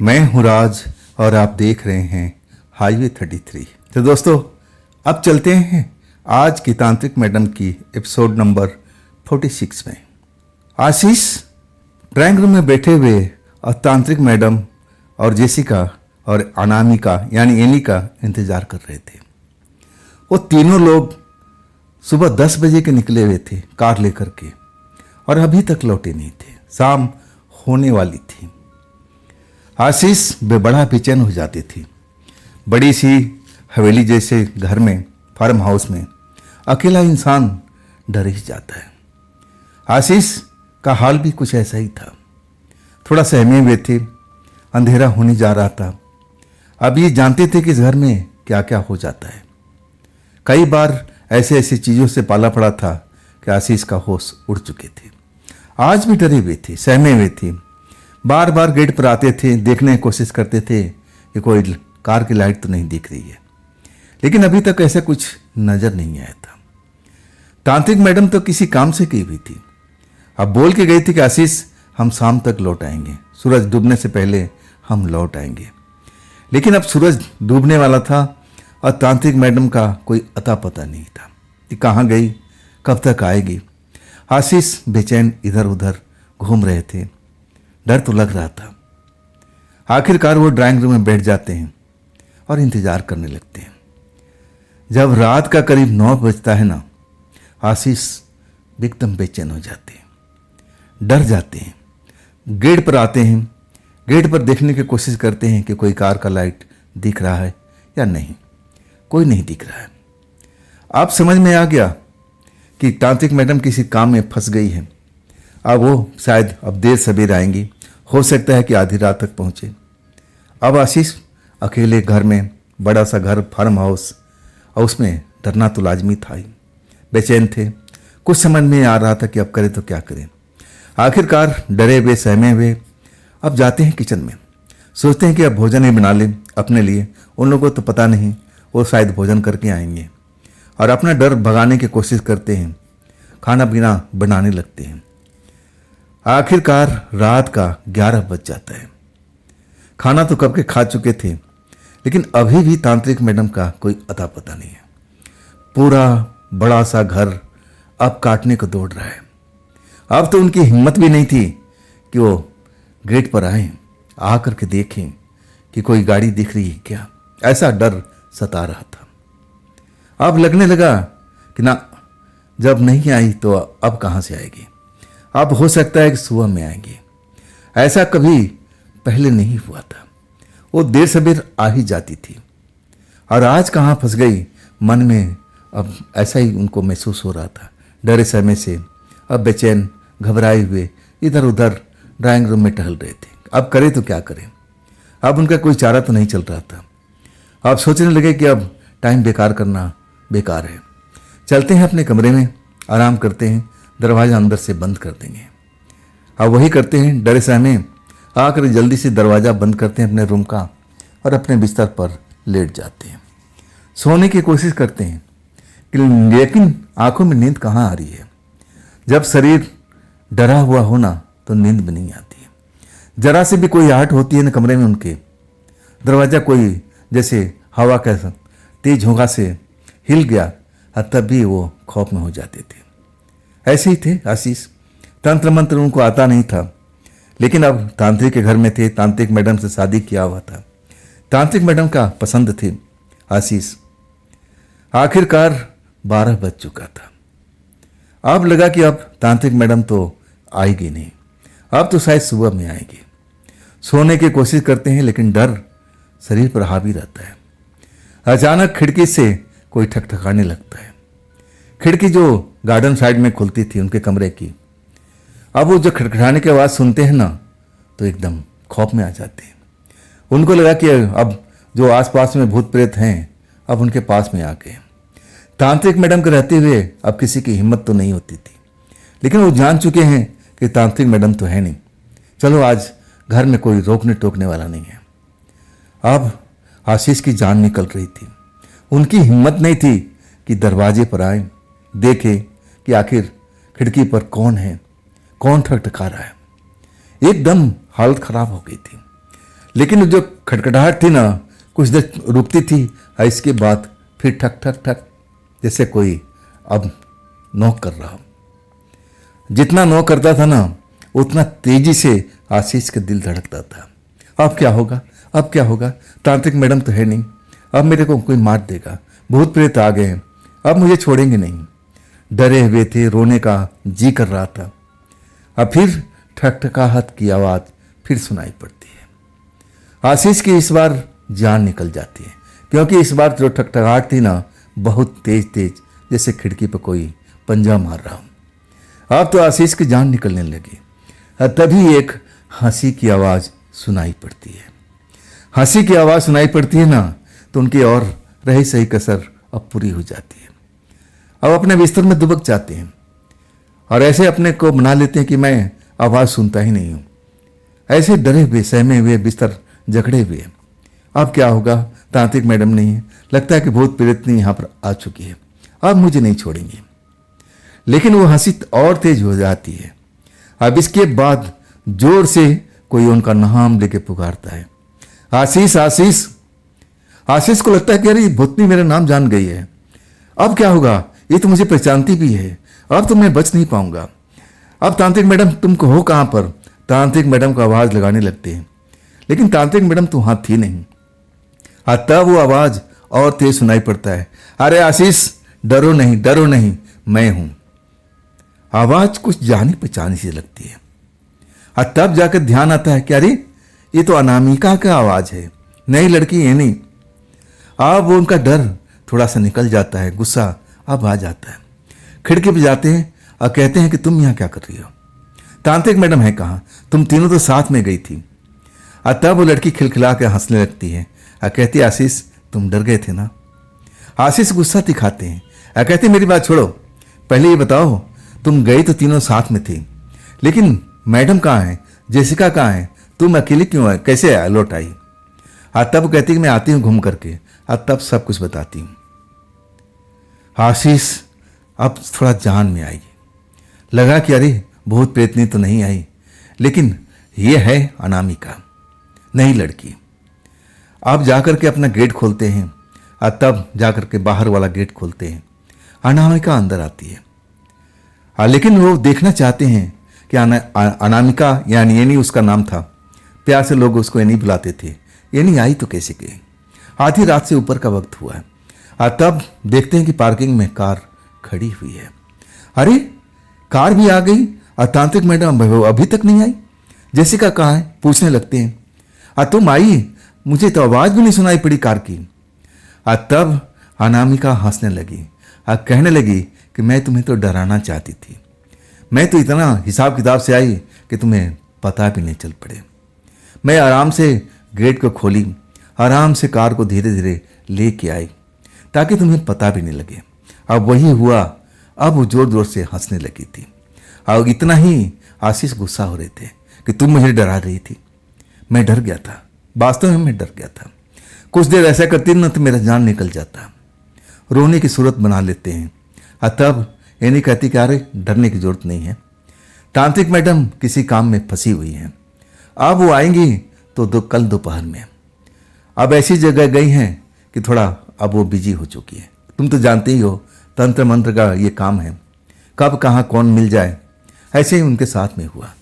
मैं हूँ राज और आप देख रहे हैं हाईवे 33। तो दोस्तों अब चलते हैं आज की तांत्रिक मैडम की एपिसोड नंबर 46 में। आशीष ड्राइंग रूम में बैठे हुए और तांत्रिक मैडम और जेसिका और अनामिका यानी एनी का इंतजार कर रहे थे। वो तीनों लोग सुबह 10 बजे के निकले हुए थे कार लेकर के और अभी तक लौटे नहीं थे। शाम होने वाली थी। आशीष बड़ा बेचैन हो जाती थी। बड़ी सी हवेली जैसे घर में, फार्म हाउस में अकेला इंसान डर ही जाता है। आशीष का हाल भी कुछ ऐसा ही था। थोड़ा सहमे हुए थे, अंधेरा होने जा रहा था। अब ये जानते थे कि इस घर में क्या क्या हो जाता है। कई बार ऐसे ऐसी चीज़ों से पाला पड़ा था कि आशीष का होश उड़ चुके थे। आज भी डरे हुए थे, सहमे हुए थे। बार बार गेट पर आते थे, देखने की कोशिश करते थे कि कोई कार की लाइट तो नहीं दिख रही है, लेकिन अभी तक ऐसा कुछ नजर नहीं आया था। तांत्रिक मैडम तो किसी काम से की हुई थी। अब बोल के गई थी कि आशीष हम शाम तक लौट आएंगे, सूरज डूबने से पहले हम लौट आएंगे। लेकिन अब सूरज डूबने वाला था और तांत्रिक मैडम का कोई अता पता नहीं था कि कहाँ गई, कब तक आएगी। आशीष बेचैन इधर उधर घूम रहे थे, डर तो लग रहा था। आखिरकार वो ड्राइंग रूम में बैठ जाते हैं और इंतजार करने लगते हैं। जब रात का करीब 9 बजता है ना, आशीष एकदम बेचैन हो जाते हैं, डर जाते हैं। गेट पर आते हैं, गेट पर देखने की कोशिश करते हैं कि कोई कार का लाइट दिख रहा है या नहीं। कोई नहीं दिख रहा है। आप समझ में आ गया कि तांत्रिक मैडम किसी काम में फंस गई है। अब वो शायद अब देर सवेर आएंगी, हो सकता है कि आधी रात तक पहुँचे। अब आशीष अकेले घर में, बड़ा सा घर, फार्म हाउस, और उसमें डरना तो लाजमी था ही। बेचैन थे, कुछ समझ में आ रहा था कि अब करें तो क्या करें। आखिरकार डरे हुए, सहमे हुए अब जाते हैं किचन में। सोचते हैं कि अब भोजन ही बना लें अपने लिए। उन लोगों को तो पता नहीं, वो शायद भोजन करके आएंगे। और अपना डर भगाने की कोशिश करते हैं, खाना पीना बनाने लगते हैं। आखिरकार रात का 11 बज जाता है। खाना तो कब के खा चुके थे, लेकिन अभी भी तांत्रिक मैडम का कोई अता पता नहीं है। पूरा बड़ा सा घर अब काटने को दौड़ रहा है। अब तो उनकी हिम्मत भी नहीं थी कि वो गेट पर आए, आ करके देखें कि कोई गाड़ी दिख रही है क्या। ऐसा डर सता रहा था। अब लगने लगा कि ना, जब नहीं आई तो अब कहाँ से आएगी। अब हो सकता है कि सुबह में आएंगे। ऐसा कभी पहले नहीं हुआ था। वो देर सबेर आ ही जाती थी, और आज कहाँ फंस गई। मन में अब ऐसा ही उनको महसूस हो रहा था। डरे समय से अब बेचैन घबराए हुए इधर उधर ड्राइंग रूम में टहल रहे थे। अब करे तो क्या करें। अब उनका कोई चारा तो नहीं चल रहा था। अब सोचने लगे कि अब टाइम बेकार करना बेकार है। चलते हैं अपने कमरे में, आराम करते हैं, दरवाज़ा अंदर से बंद कर देंगे। अब वही करते हैं। डरे सहमे आकर जल्दी से दरवाज़ा बंद करते हैं अपने रूम का और अपने बिस्तर पर लेट जाते हैं। सोने की कोशिश करते हैं, लेकिन आंखों में नींद कहाँ आ रही है। जब शरीर डरा हुआ हो ना, तो नींद भी नहीं आती है। जरा से भी कोई आहट होती है ना कमरे में उनके, दरवाज़ा कोई जैसे हवा का तेज झोंका से हिल गया, तब भी वो खौफ में हो जाते थे। ऐसे ही थे आशीष। तंत्र मंत्र उनको आता नहीं था, लेकिन अब तांत्रिक के घर में थे। तांत्रिक मैडम से शादी किया हुआ था। तांत्रिक मैडम का पसंद थे आशीष। आखिरकार 12 बज चुका था। अब लगा कि अब तांत्रिक मैडम तो आएगी नहीं, अब तो शायद सुबह में आएगी। सोने की कोशिश करते हैं, लेकिन डर शरीर पर हावी रहता है। अचानक खिड़की से कोई ठकठकाने लगता है। खिड़की जो गार्डन साइड में खुलती थी उनके कमरे की, अब वो जो खटखटाने की आवाज़ सुनते हैं ना, तो एकदम खौफ में आ जाते हैं। उनको लगा कि अब जो आसपास में भूत प्रेत हैं अब उनके पास में आ गए। तांत्रिक मैडम के रहते हुए अब किसी की हिम्मत तो नहीं होती थी, लेकिन वो जान चुके हैं कि तांत्रिक मैडम तो है नहीं। चलो, आज घर में कोई रोकने टोकने वाला नहीं है। अब आशीष की जान निकल रही थी। उनकी हिम्मत नहीं थी कि दरवाजे पर आए, देखे कि आखिर खिड़की पर कौन है, कौन ठकठका रहा है। एकदम हालत खराब हो गई थी। लेकिन जो खटखटाहट थी ना, कुछ देर रुकती थी और इसके बाद फिर ठक ठक ठक, जैसे कोई अब नॉक कर रहा हो। जितना नॉक करता था ना, उतना तेजी से आशीष का दिल धड़कता था। अब क्या होगा, अब क्या होगा। तांत्रिक मैडम तो है नहीं, अब मेरे को कोई मार देगा। भूत प्रेत आ गए हैं, अब मुझे छोड़ेंगे नहीं। डरे हुए थे, रोने का जी कर रहा था। अब फिर ठकठकाहट की आवाज़ फिर सुनाई पड़ती है। आशीष की इस बार जान निकल जाती है, क्योंकि इस बार जो ठकठकाहट थी ना, बहुत तेज तेज, जैसे खिड़की पर कोई पंजा मार रहा हो। अब तो आशीष की जान निकलने लगी। तभी एक हंसी की आवाज़ सुनाई पड़ती है। हंसी की आवाज़ सुनाई पड़ती है ना, तो उनकी और रही सही कसर अब पूरी हो जाती है। अब अपने बिस्तर में दुबक जाते हैं और ऐसे अपने को बना लेते हैं कि मैं आवाज़ सुनता ही नहीं हूँ। ऐसे डरे हुए, सहमे हुए, बिस्तर जकड़े हुए। अब क्या होगा। तांत्रिक मैडम नहीं है, लगता है कि भूत प्रेतनी यहाँ पर आ चुकी है, अब मुझे नहीं छोड़ेंगे। लेकिन वो हंसी और तेज हो जाती है। अब इसके बाद जोर से कोई उनका नाम लेके पुकारता है, आशीष आशीष। आशीष को लगता है कि अरे भूतनी मेरा नाम जान गई है, अब क्या होगा, ये तो मुझे पहचानती भी है, अब तो मैं बच नहीं पाऊंगा। अब तांत्रिक मैडम तुमको हो कहाँ पर। तांत्रिक मैडम को आवाज़ लगाने लगते हैं, लेकिन तांत्रिक मैडम तो वहाँ थी नहीं। तब वो आवाज़ और तेज सुनाई पड़ता है, अरे आशीष डरो नहीं, डरो नहीं, मैं हूँ। आवाज़ कुछ जानी पहचानी सी लगती है। तब जाकर ध्यान आता है कि अरे ये तो अनामिका का आवाज़ है, नई लड़की है नहीं। अब वो उनका डर थोड़ा सा निकल जाता है, गुस्सा अब आ जाता है। खिड़की पे जाते हैं और कहते हैं कि तुम यहाँ क्या कर रही हो। तांत्रिक मैडम है कहाँ, तुम तीनों तो साथ में गई थी। तब वो लड़की खिलखिला के हंसने लगती है और कहती है, आशीष तुम डर गए थे ना। आशीष गुस्सा दिखाते हैं और कहते मेरी बात छोड़ो, पहले ये बताओ तुम गई तो तीनों साथ में थी, लेकिन मैडम कहाँ है, जेसिका कहाँ है, तुम अकेली क्यों है, कैसे लौट आई। तब कहती कि मैं आती हूँ घूम करके, तब सब कुछ बताती हूँ। आशीष अब थोड़ा जान में आई। लगा कि अरे भूत प्रेतनी तो नहीं आई, लेकिन ये है अनामिका, नई लड़की। आप जाकर के अपना गेट खोलते हैं और तब जाकर के बाहर वाला गेट खोलते हैं, अनामिका अंदर आती है। लेकिन वो देखना चाहते हैं कि अनामिका यानी एनी उसका नाम था, प्यार से लोग उसको एनी बुलाते थे, एनी आई तो कैसे गई। आधी रात से ऊपर का वक्त हुआ है और तब देखते हैं कि पार्किंग में कार खड़ी हुई है। अरे कार भी आ गई और तांत्रिक मैडम अभी तक नहीं आई। जेसिका कहाँ है पूछने लगते हैं। तुम आई, मुझे तो आवाज़ भी नहीं सुनाई पड़ी कार की। तब अनामिका हंसने लगी और कहने लगी कि मैं तुम्हें तो डराना चाहती थी, मैं तो इतना हिसाब किताब से आई कि तुम्हें पता भी नहीं चल पड़े। मैं आराम से गेट को खोली, आराम से कार को धीरे धीरे लेके आई ताकि तुम्हें पता भी नहीं लगे। अब वही हुआ, अब वो जोर जोर से हंसने लगी थी और इतना ही आशीष गुस्सा हो रहे थे कि तुम मुझे डरा रही थी। मैं डर गया था, वास्तव में मैं डर गया था। कुछ देर ऐसा करती ना तो मेरा जान निकल जाता। रोने की सूरत बना लेते हैं और तब एनी कहती कि अरे डरने की जरूरत नहीं है, तांत्रिक मैडम किसी काम में फंसी हुई हैं, अब वो आएंगी तो कल दोपहर में। अब ऐसी जगह गई हैं कि थोड़ा अब वो बिजी हो चुकी है। तुम तो जानते ही हो तंत्र मंत्र का ये काम है, कब कहाँ कौन मिल जाए। ऐसे ही उनके साथ में हुआ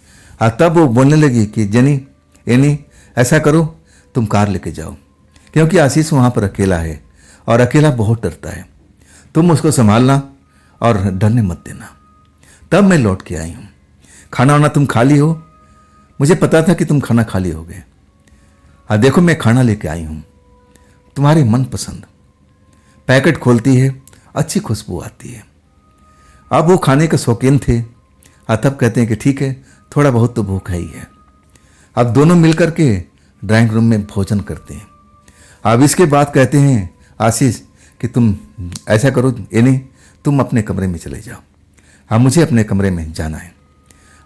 और तब वो बोलने लगी कि जनी एनी ऐसा करो, तुम कार लेके जाओ, क्योंकि आशीष वहाँ पर अकेला है और अकेला बहुत डरता है। तुम उसको संभालना और डरने मत देना। तब मैं लौट के आई हूँ। खाना वाना तुम खा ली हो, मुझे पता था कि तुम खाना खा ली होगे। देखो मैं खाना लेके आई हूँ, तुम्हारे मनपसंद। पैकेट खोलती है, अच्छी खुशबू आती है। अब वो खाने के शौकीन थे और तब कहते हैं कि ठीक है, थोड़ा बहुत तो भूख है ही है। अब दोनों मिलकर के ड्राइंग रूम में भोजन करते हैं। अब इसके बाद कहते हैं आशीष कि तुम ऐसा करो एनी, तुम अपने कमरे में चले जाओ, अब मुझे अपने कमरे में जाना है।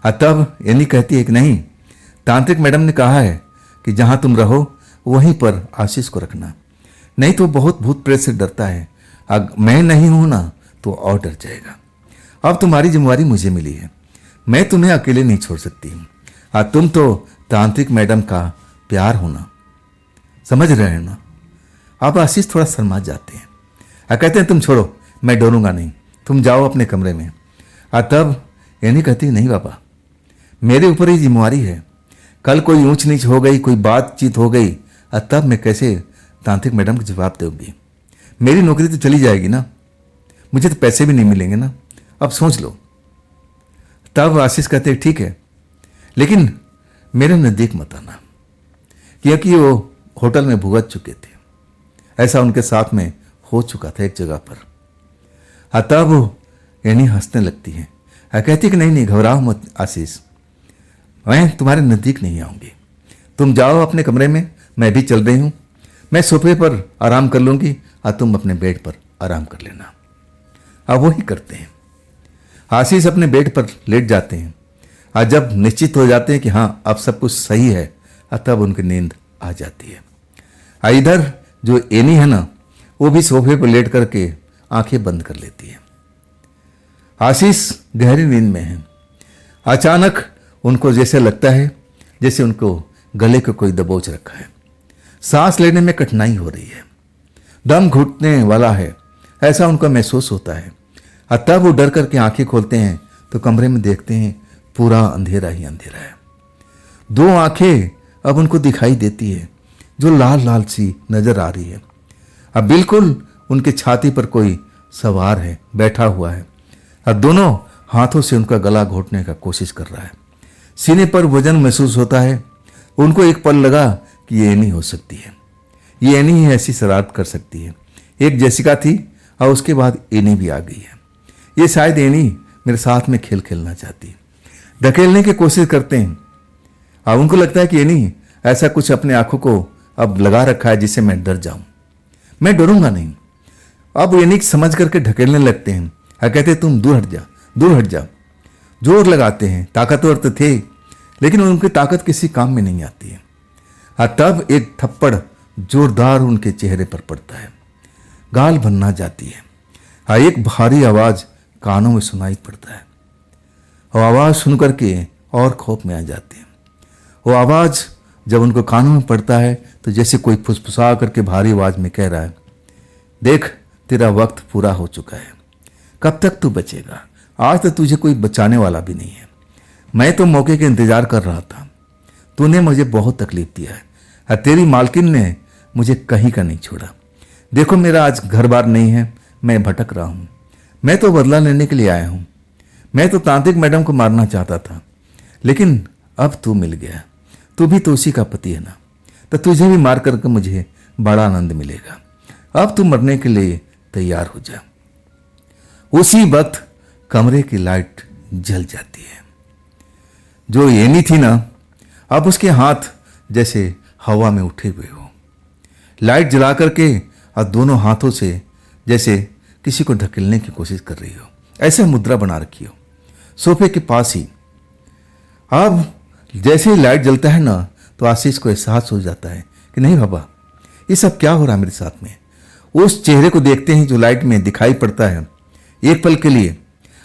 तब एनी कहती है कि नहीं, तांत्रिक मैडम ने कहा है कि जहाँ तुम रहो वहीं पर आशीष को रखना, नहीं तो बहुत भूत प्रेत से डरता है, मैं नहीं हूँ ना तो और डर जाएगा। अब तुम्हारी जिम्मेवारी मुझे मिली है, मैं तुम्हें अकेले नहीं छोड़ सकती हूँ। तुम तो तांत्रिक मैडम का प्यार होना, समझ रहे हो ना। अब आशीष थोड़ा शर्मा जाते हैं, कहते हैं तुम छोड़ो, मैं डरूंगा नहीं, तुम जाओ अपने कमरे में। तब यानी कहती नहीं बाबा, मेरे ऊपर ही जिम्मेवारी है, कल कोई ऊंच नीच हो गई, कोई बातचीत हो गई, तब मैं कैसे तांत्रिक मैडम को जवाब दूंगी। मेरी नौकरी तो चली जाएगी ना, मुझे तो पैसे भी नहीं मिलेंगे ना, अब सोच लो। तब आशीष कहते ठीक है, लेकिन मेरे नज़दीक मत आना, क्योंकि वो होटल में भुगत चुके थे, ऐसा उनके साथ में हो चुका था एक जगह पर। तब वो यानी हंसने लगती है, कहती कि नहीं नहीं घबराओ मत आशीष, मैं तुम्हारे नज़दीक नहीं आऊँगी, तुम जाओ अपने कमरे में, मैं भी चल रही हूँ, मैं सोफे पर आराम कर लूँगी और तुम अपने बेड पर आराम कर लेना। अब वही करते हैं, आशीष अपने बेड पर लेट जाते हैं और जब निश्चित हो जाते हैं कि हाँ अब सब कुछ सही है, तब उनकी नींद आ जाती है। इधर जो एनी है ना, वो भी सोफे पर लेट करके आंखें बंद कर लेती है। आशीष गहरी नींद में है। अचानक उनको जैसे लगता है जैसे उनको गले को कोई दबोच रखा है, सांस लेने में कठिनाई हो रही है, दम घुटने वाला है, ऐसा उनको महसूस होता है। तब वो डर करके आंखें खोलते हैं तो कमरे में देखते हैं पूरा अंधेरा ही अंधेरा है। दो आंखें अब उनको दिखाई देती है जो लाल लाल सी नजर आ रही है। अब बिल्कुल उनके छाती पर कोई सवार है, बैठा हुआ है और दोनों हाथों से उनका गला घोटने का कोशिश कर रहा है। सीने पर वजन महसूस होता है। उनको एक पल लगा कि ये एनी हो सकती है, ये एनी ही ऐसी शरारत कर सकती है। एक जेसिका थी और उसके बाद एनी भी आ गई है। ये शायद एनी मेरे साथ में खेल खेलना चाहती है। ढकेलने की कोशिश करते हैं और उनको लगता है कि एनी ऐसा कुछ अपने आंखों को अब लगा रखा है जिससे मैं डर जाऊं। मैं डरूंगा नहीं। अब एनी समझ करके ढकेलने लगते हैं और कहते हैं तुम दूर हट जा, दूर हट जा। जोर लगाते हैं, ताकतवर तो थे लेकिन उनकी ताकत किसी काम में नहीं आती है। तब एक थप्पड़ जोरदार उनके चेहरे पर पड़ता है, गाल भनना जाती है। हाँ, एक भारी आवाज कानों में सुनाई पड़ता है। वो आवाज सुन करके और खौफ में आ जाते हैं। वो आवाज जब उनको कानों में पड़ता है तो जैसे कोई फुसफुसा करके भारी आवाज में कह रहा है, देख तेरा वक्त पूरा हो चुका है, कब तक तू बचेगा, आज तो तुझे कोई बचाने वाला भी नहीं है। मैं तो मौके का इंतजार कर रहा था, तूने मुझे बहुत तकलीफ दिया है और तेरी मालकिन ने मुझे कहीं का नहीं छोड़ा। देखो मेरा आज घर बार नहीं है, मैं भटक रहा हूँ, मैं तो बदला लेने के लिए आया हूँ। मैं तो तांत्रिक मैडम को मारना चाहता था, लेकिन अब तू मिल गया, तू भी तो उसी का पति है ना, तो तुझे भी मार करके मुझे बड़ा आनंद मिलेगा। अब तू मरने के लिए तैयार हो जा। उसी वक्त कमरे की लाइट जल जाती है। जो एनी थी ना, अब उसके हाथ जैसे हवा में उठे हुए हो, लाइट जला करके और दोनों हाथों से जैसे किसी को ढकेलने की कोशिश कर रही हो, ऐसे मुद्रा बना रखी हो सोफे के पास ही। अब जैसे ही लाइट जलता है ना, तो आशीष को एहसास हो जाता है कि नहीं बाबा, ये सब क्या हो रहा है मेरे साथ में। उस चेहरे को देखते ही जो लाइट में दिखाई पड़ता है एक पल के लिए,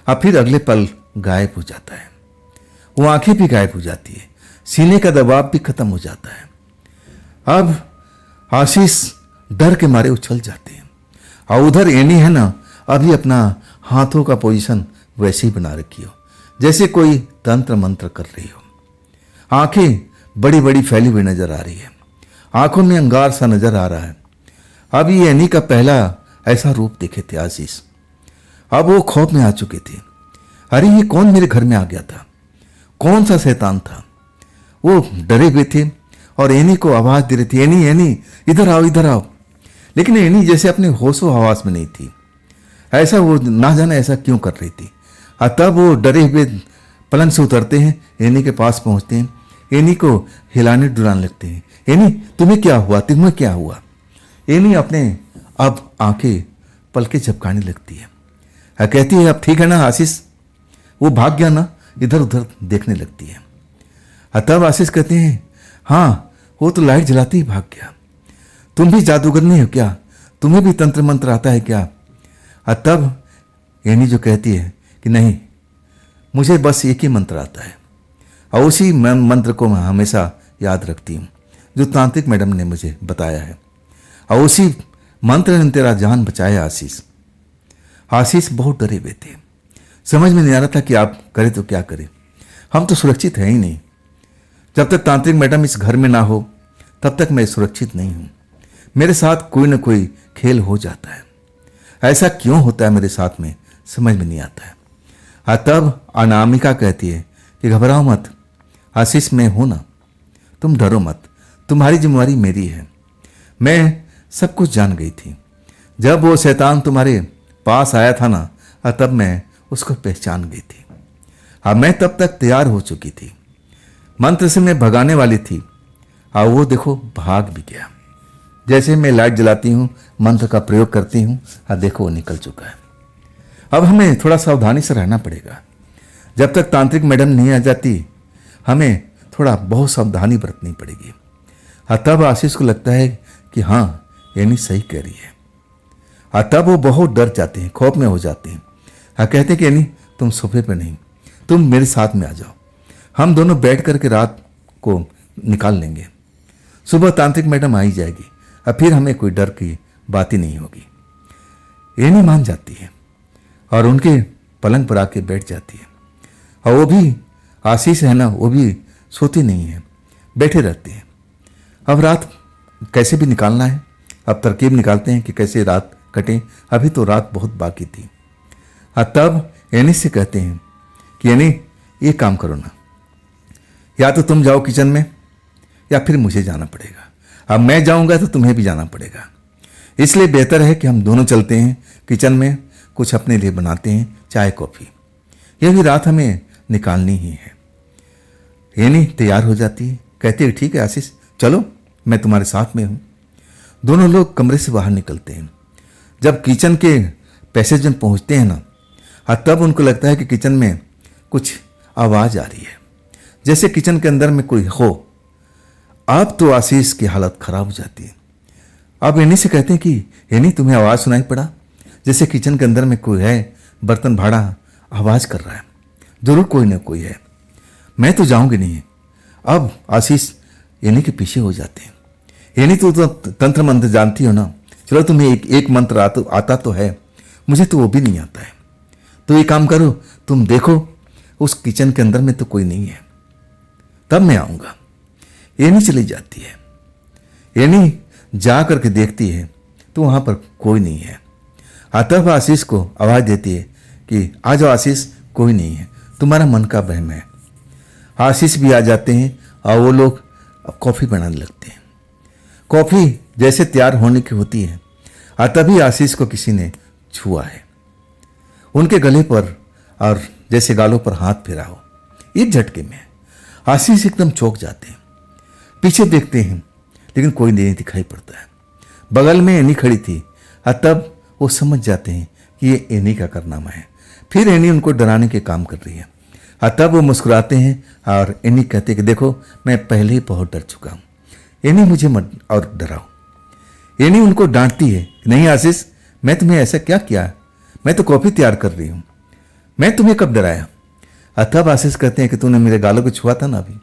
और फिर अगले पल गायब हो जाता है। वो आंखें भी गायब हो जाती है, सीने का दबाव भी खत्म हो जाता है। अब आशीष डर के मारे उछल जाते हैं, और उधर एनी है ना, अभी अपना हाथों का पोजीशन वैसे ही बना रखी हो जैसे कोई तंत्र मंत्र कर रही हो। आंखें बड़ी बड़ी फैली हुई नजर आ रही है, आंखों में अंगार सा नजर आ रहा है। अब ये एनी का पहला ऐसा रूप देखे थे आशीष। अब वो खौफ में आ चुके थे। अरे ये कौन मेरे घर में आ गया था, कौन सा शैतान था। वो डरे हुए थे और एनी को आवाज दे रही थी, एनी एनी इधर आओ इधर आओ। लेकिन एनी जैसे अपने होशो हवास में नहीं थी, ऐसा वो ना जाने ऐसा क्यों कर रही थी। और तब वो डरे हुए पलंग से उतरते हैं, एनी के पास पहुंचते हैं, एनी को हिलाने डुलाने लगते हैं। एनी तुम्हें क्या हुआ, तुम्हें क्या हुआ। एनी अपने अब आंखें पलके झपकाने लगती है, कहती है अब ठीक है ना आशीष। वो भाग गया ना, इधर उधर देखने लगती है। तब आशीष कहते हैं, हाँ वो तो लाइट जलाते ही भाग गया। तुम भी जादूगर नहीं हो क्या, तुम्हें भी तंत्र मंत्र आता है क्या। तब एनी जो कहती है कि नहीं, मुझे बस एक ही मंत्र आता है और उसी मंत्र को मैं हमेशा याद रखती हूँ जो तांत्रिक मैडम ने मुझे बताया है, और उसी मंत्र ने तेरा जान बचाया आशीष। आशीष बहुत डरे हुए थे, समझ में नहीं आ रहा था कि आप करें तो क्या करें। हम तो सुरक्षित हैं ही नहीं, जब तक तांत्रिक मैडम इस घर में ना हो तब तक मैं सुरक्षित नहीं हूं। मेरे साथ कोई ना कोई खेल हो जाता है, ऐसा क्यों होता है मेरे साथ में समझ में नहीं आता है। तब अनामिका कहती है कि घबराओ मत आशीष, मैं हूं ना, तुम डरो मत, तुम्हारी जिम्मेवारी मेरी है। मैं सब कुछ जान गई थी, जब वो शैतान तुम्हारे पास आया था ना, तब मैं उसको पहचान गई थी। अब मैं तब तक तैयार हो चुकी थी, मंत्र से मैं भगाने वाली थी, और वो देखो भाग भी गया। जैसे मैं लाइट जलाती हूँ, मंत्र का प्रयोग करती हूँ, और देखो वो निकल चुका है। अब हमें थोड़ा सावधानी से रहना पड़ेगा। जब तक तांत्रिक मैडम नहीं आ जाती, हमें थोड़ा बहुत सावधानी बरतनी पड़ेगी। तब आशीष को लगता है कि हाँ एनी सही कह रही है। तब वो बहुत डर जाते हैं, खौफ में हो जाते हैं। कहते हैं कि एनी तुम सोफे पे नहीं, तुम मेरे साथ में आ जाओ, हम दोनों बैठ करके रात को निकाल लेंगे। सुबह तांत्रिक मैडम आ ही जाएगी, अब फिर हमें कोई डर की बात ही नहीं होगी। एनी मान जाती है और उनके पलंग पर आके बैठ जाती है। और वो भी आशीष है ना, वो भी सोती नहीं है, बैठे रहते हैं। अब रात कैसे भी निकालना है, अब तरकीब निकालते हैं कि कैसे रात कटे। अभी तो रात बहुत बाकी थी। तब एनी से कहते हैं कि एनी ये काम करो ना, या तो तुम जाओ किचन में या फिर मुझे जाना पड़ेगा। अब मैं जाऊंगा तो तुम्हें भी जाना पड़ेगा, इसलिए बेहतर है कि हम दोनों चलते हैं किचन में, कुछ अपने लिए बनाते हैं चाय कॉफी। यह भी रात हमें निकालनी ही है। एनी तैयार हो जाती है, कहती है ठीक है आशीष चलो, मैं तुम्हारे साथ में हूं। दोनों लोग कमरे से बाहर निकलते हैं। जब किचन के पैसेज में पहुंचते हैं ना, तब उनको लगता है कि किचन में कुछ आवाज आ रही है, जैसे किचन के अंदर में कोई हो। अब तो आशीष की हालत खराब हो जाती है। अब एनी से कहते हैं कि एनी तुम्हें आवाज सुनाई पड़ा, जैसे किचन के अंदर में कोई है, बर्तन भाड़ा आवाज़ कर रहा है, जरूर कोई ना कोई है, मैं तो जाऊंगी नहीं। अब आशीष एनी के पीछे हो जाते हैं। एनी तो तंत्र मंत्र जानती हो ना, चलो तुम्हें एक मंत्र आता तो है, मुझे तो वो भी नहीं आता है। तो ये काम करो, तुम देखो उस किचन के अंदर में तो कोई नहीं है, तब मैं आऊँगा। एनी चली जाती है। एनी जा करके देखती है तो वहाँ पर कोई नहीं है। तब आशीष को आवाज़ देती है कि आ जाओ आशीष, कोई नहीं है, तुम्हारा मन का वहम है। आशीष भी आ जाते हैं और वो लोग कॉफ़ी बनाने लगते हैं। कॉफ़ी जैसे तैयार होने की होती है, तभी आशीष को किसी ने छुआ है, उनके गले पर और जैसे गालों पर हाथ फेरा हो। एक झटके में आशीष एकदम चौंक जाते हैं, पीछे देखते हैं लेकिन कोई नहीं दिखाई पड़ता है। बगल में एनी खड़ी थी, तब वो समझ जाते हैं कि ये एनी का कारनामा है। फिर एनी उनको डराने के काम कर रही है। तब वो मुस्कुराते हैं और एनी कहते हैं कि देखो मैं पहले ही बहुत डर चुका हूँ, एनी मुझे मत और डराओ। एनी उनको डांटती है, नहीं आशीष, मैं तुम्हें ऐसा क्या किया, मैं तो कॉफ़ी तैयार कर रही हूँ, मैं तुम्हें कब डराया। तब आशीष कहते हैं कि तूने मेरे गालों को छुआ था ना अभी।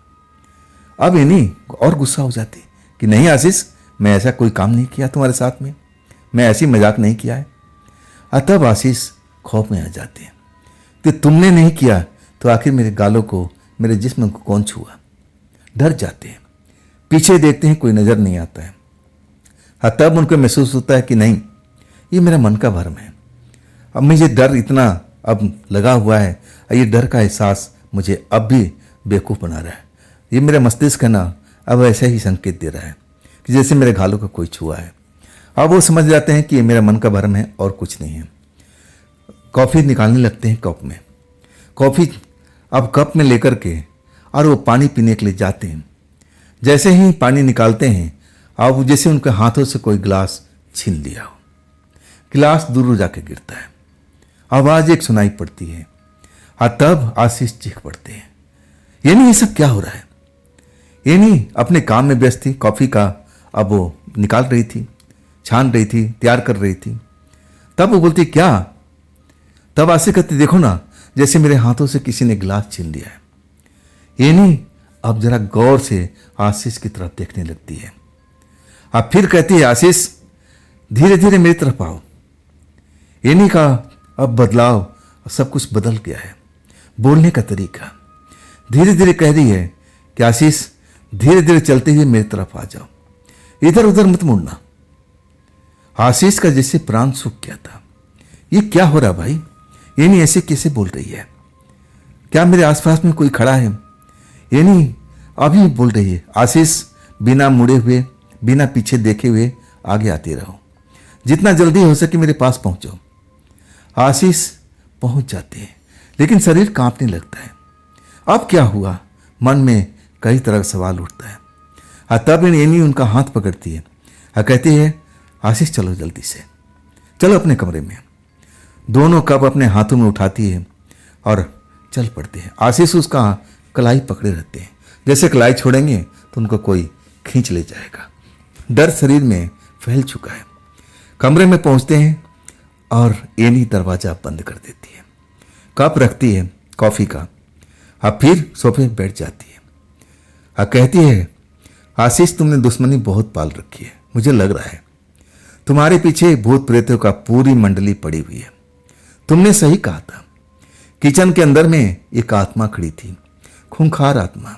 अब एनी और गुस्सा हो जाती कि नहीं आशीष, मैं ऐसा कोई काम नहीं किया तुम्हारे साथ में, मैं ऐसी मजाक नहीं किया है। तब आशीष खौफ में आ जाते हैं कि तुमने नहीं किया तो आखिर मेरे गालों को, मेरे जिस्म को कौन छुआ। डर जाते हैं, पीछे देखते हैं, कोई नज़र नहीं आता है। तब उनको महसूस होता है कि नहीं, ये मेरा मन का भ्रम है। अब मुझे डर इतना अब लगा हुआ है, ये डर का एहसास मुझे अब भी बेवकूफ़ बना रहा है। ये मेरा मस्तिष्क है ना, अब ऐसा ही संकेत दे रहा है कि जैसे मेरे गालों का कोई छुआ है। अब वो समझ जाते हैं कि ये मेरा मन का भ्रम है और कुछ नहीं है। कॉफ़ी निकालने लगते हैं कप में। कॉफ़ी अब कप में लेकर के और वो पानी पीने के लिए जाते हैं। जैसे ही पानी निकालते हैं, अब जैसे उनके हाथों से कोई गिलास छीन लिया हो, गिलास दूर जाके गिरता है, आवाज़ एक सुनाई पड़ती है। तब आशीष चीख पड़ते हैं, ये नहीं, ये सब क्या हो रहा है। ये नहीं अपने काम में व्यस्त थी, कॉफ़ी का अब वो निकाल रही थी, छान रही थी, तैयार कर रही थी। तब वो बोलती क्या। तब आशीष कहती देखो ना, जैसे मेरे हाथों से किसी ने गिलास छीन लिया है। ये नहीं अब जरा गौर से आशीष की तरफ देखने लगती है। अब फिर कहती है आशीष धीरे धीरे मेरी तरफ आओ। एनी का अब बदलाव, सब कुछ बदल गया है, बोलने का तरीका। धीरे धीरे कह रही है कि आशीष धीरे धीरे चलते हुए मेरी तरफ आ जाओ, इधर उधर मत मुड़ना। आशीष का जैसे प्राण सूख गया था, ये क्या हो रहा भाई, ये नहीं ऐसे कैसे बोल रही है, क्या मेरे आसपास में कोई खड़ा है। ये नहीं अभी बोल रही है आशीष बिना मुड़े हुए, बिना पीछे देखे हुए आगे आते रहो, जितना जल्दी हो सके मेरे पास पहुंचो। आशीष पहुंच जाते हैं लेकिन शरीर कांपने लगता है। अब क्या हुआ, मन में कई तरह का सवाल उठता है। तब एनी उनका हाथ पकड़ती है और कहती है आशीष चलो जल्दी से, चलो अपने कमरे में। दोनों कप अपने हाथों में उठाती है और चल पड़ते हैं। आशीष उसका कलाई पकड़े रहते हैं, जैसे कलाई छोड़ेंगे तो उनको कोई खींच ले जाएगा। डर शरीर में फैल चुका है। कमरे में पहुंचते हैं और एनी दरवाजा बंद कर देती है, कप रखती है कॉफ़ी का, अब फिर सोफे पर बैठ जाती है। कहती है आशीष तुमने दुश्मनी बहुत पाल रखी है, मुझे लग रहा है तुम्हारे पीछे भूत प्रेतों का पूरी मंडली पड़ी हुई है। तुमने सही कहा था, किचन के अंदर में एक आत्मा खड़ी थी, खूंखार आत्मा,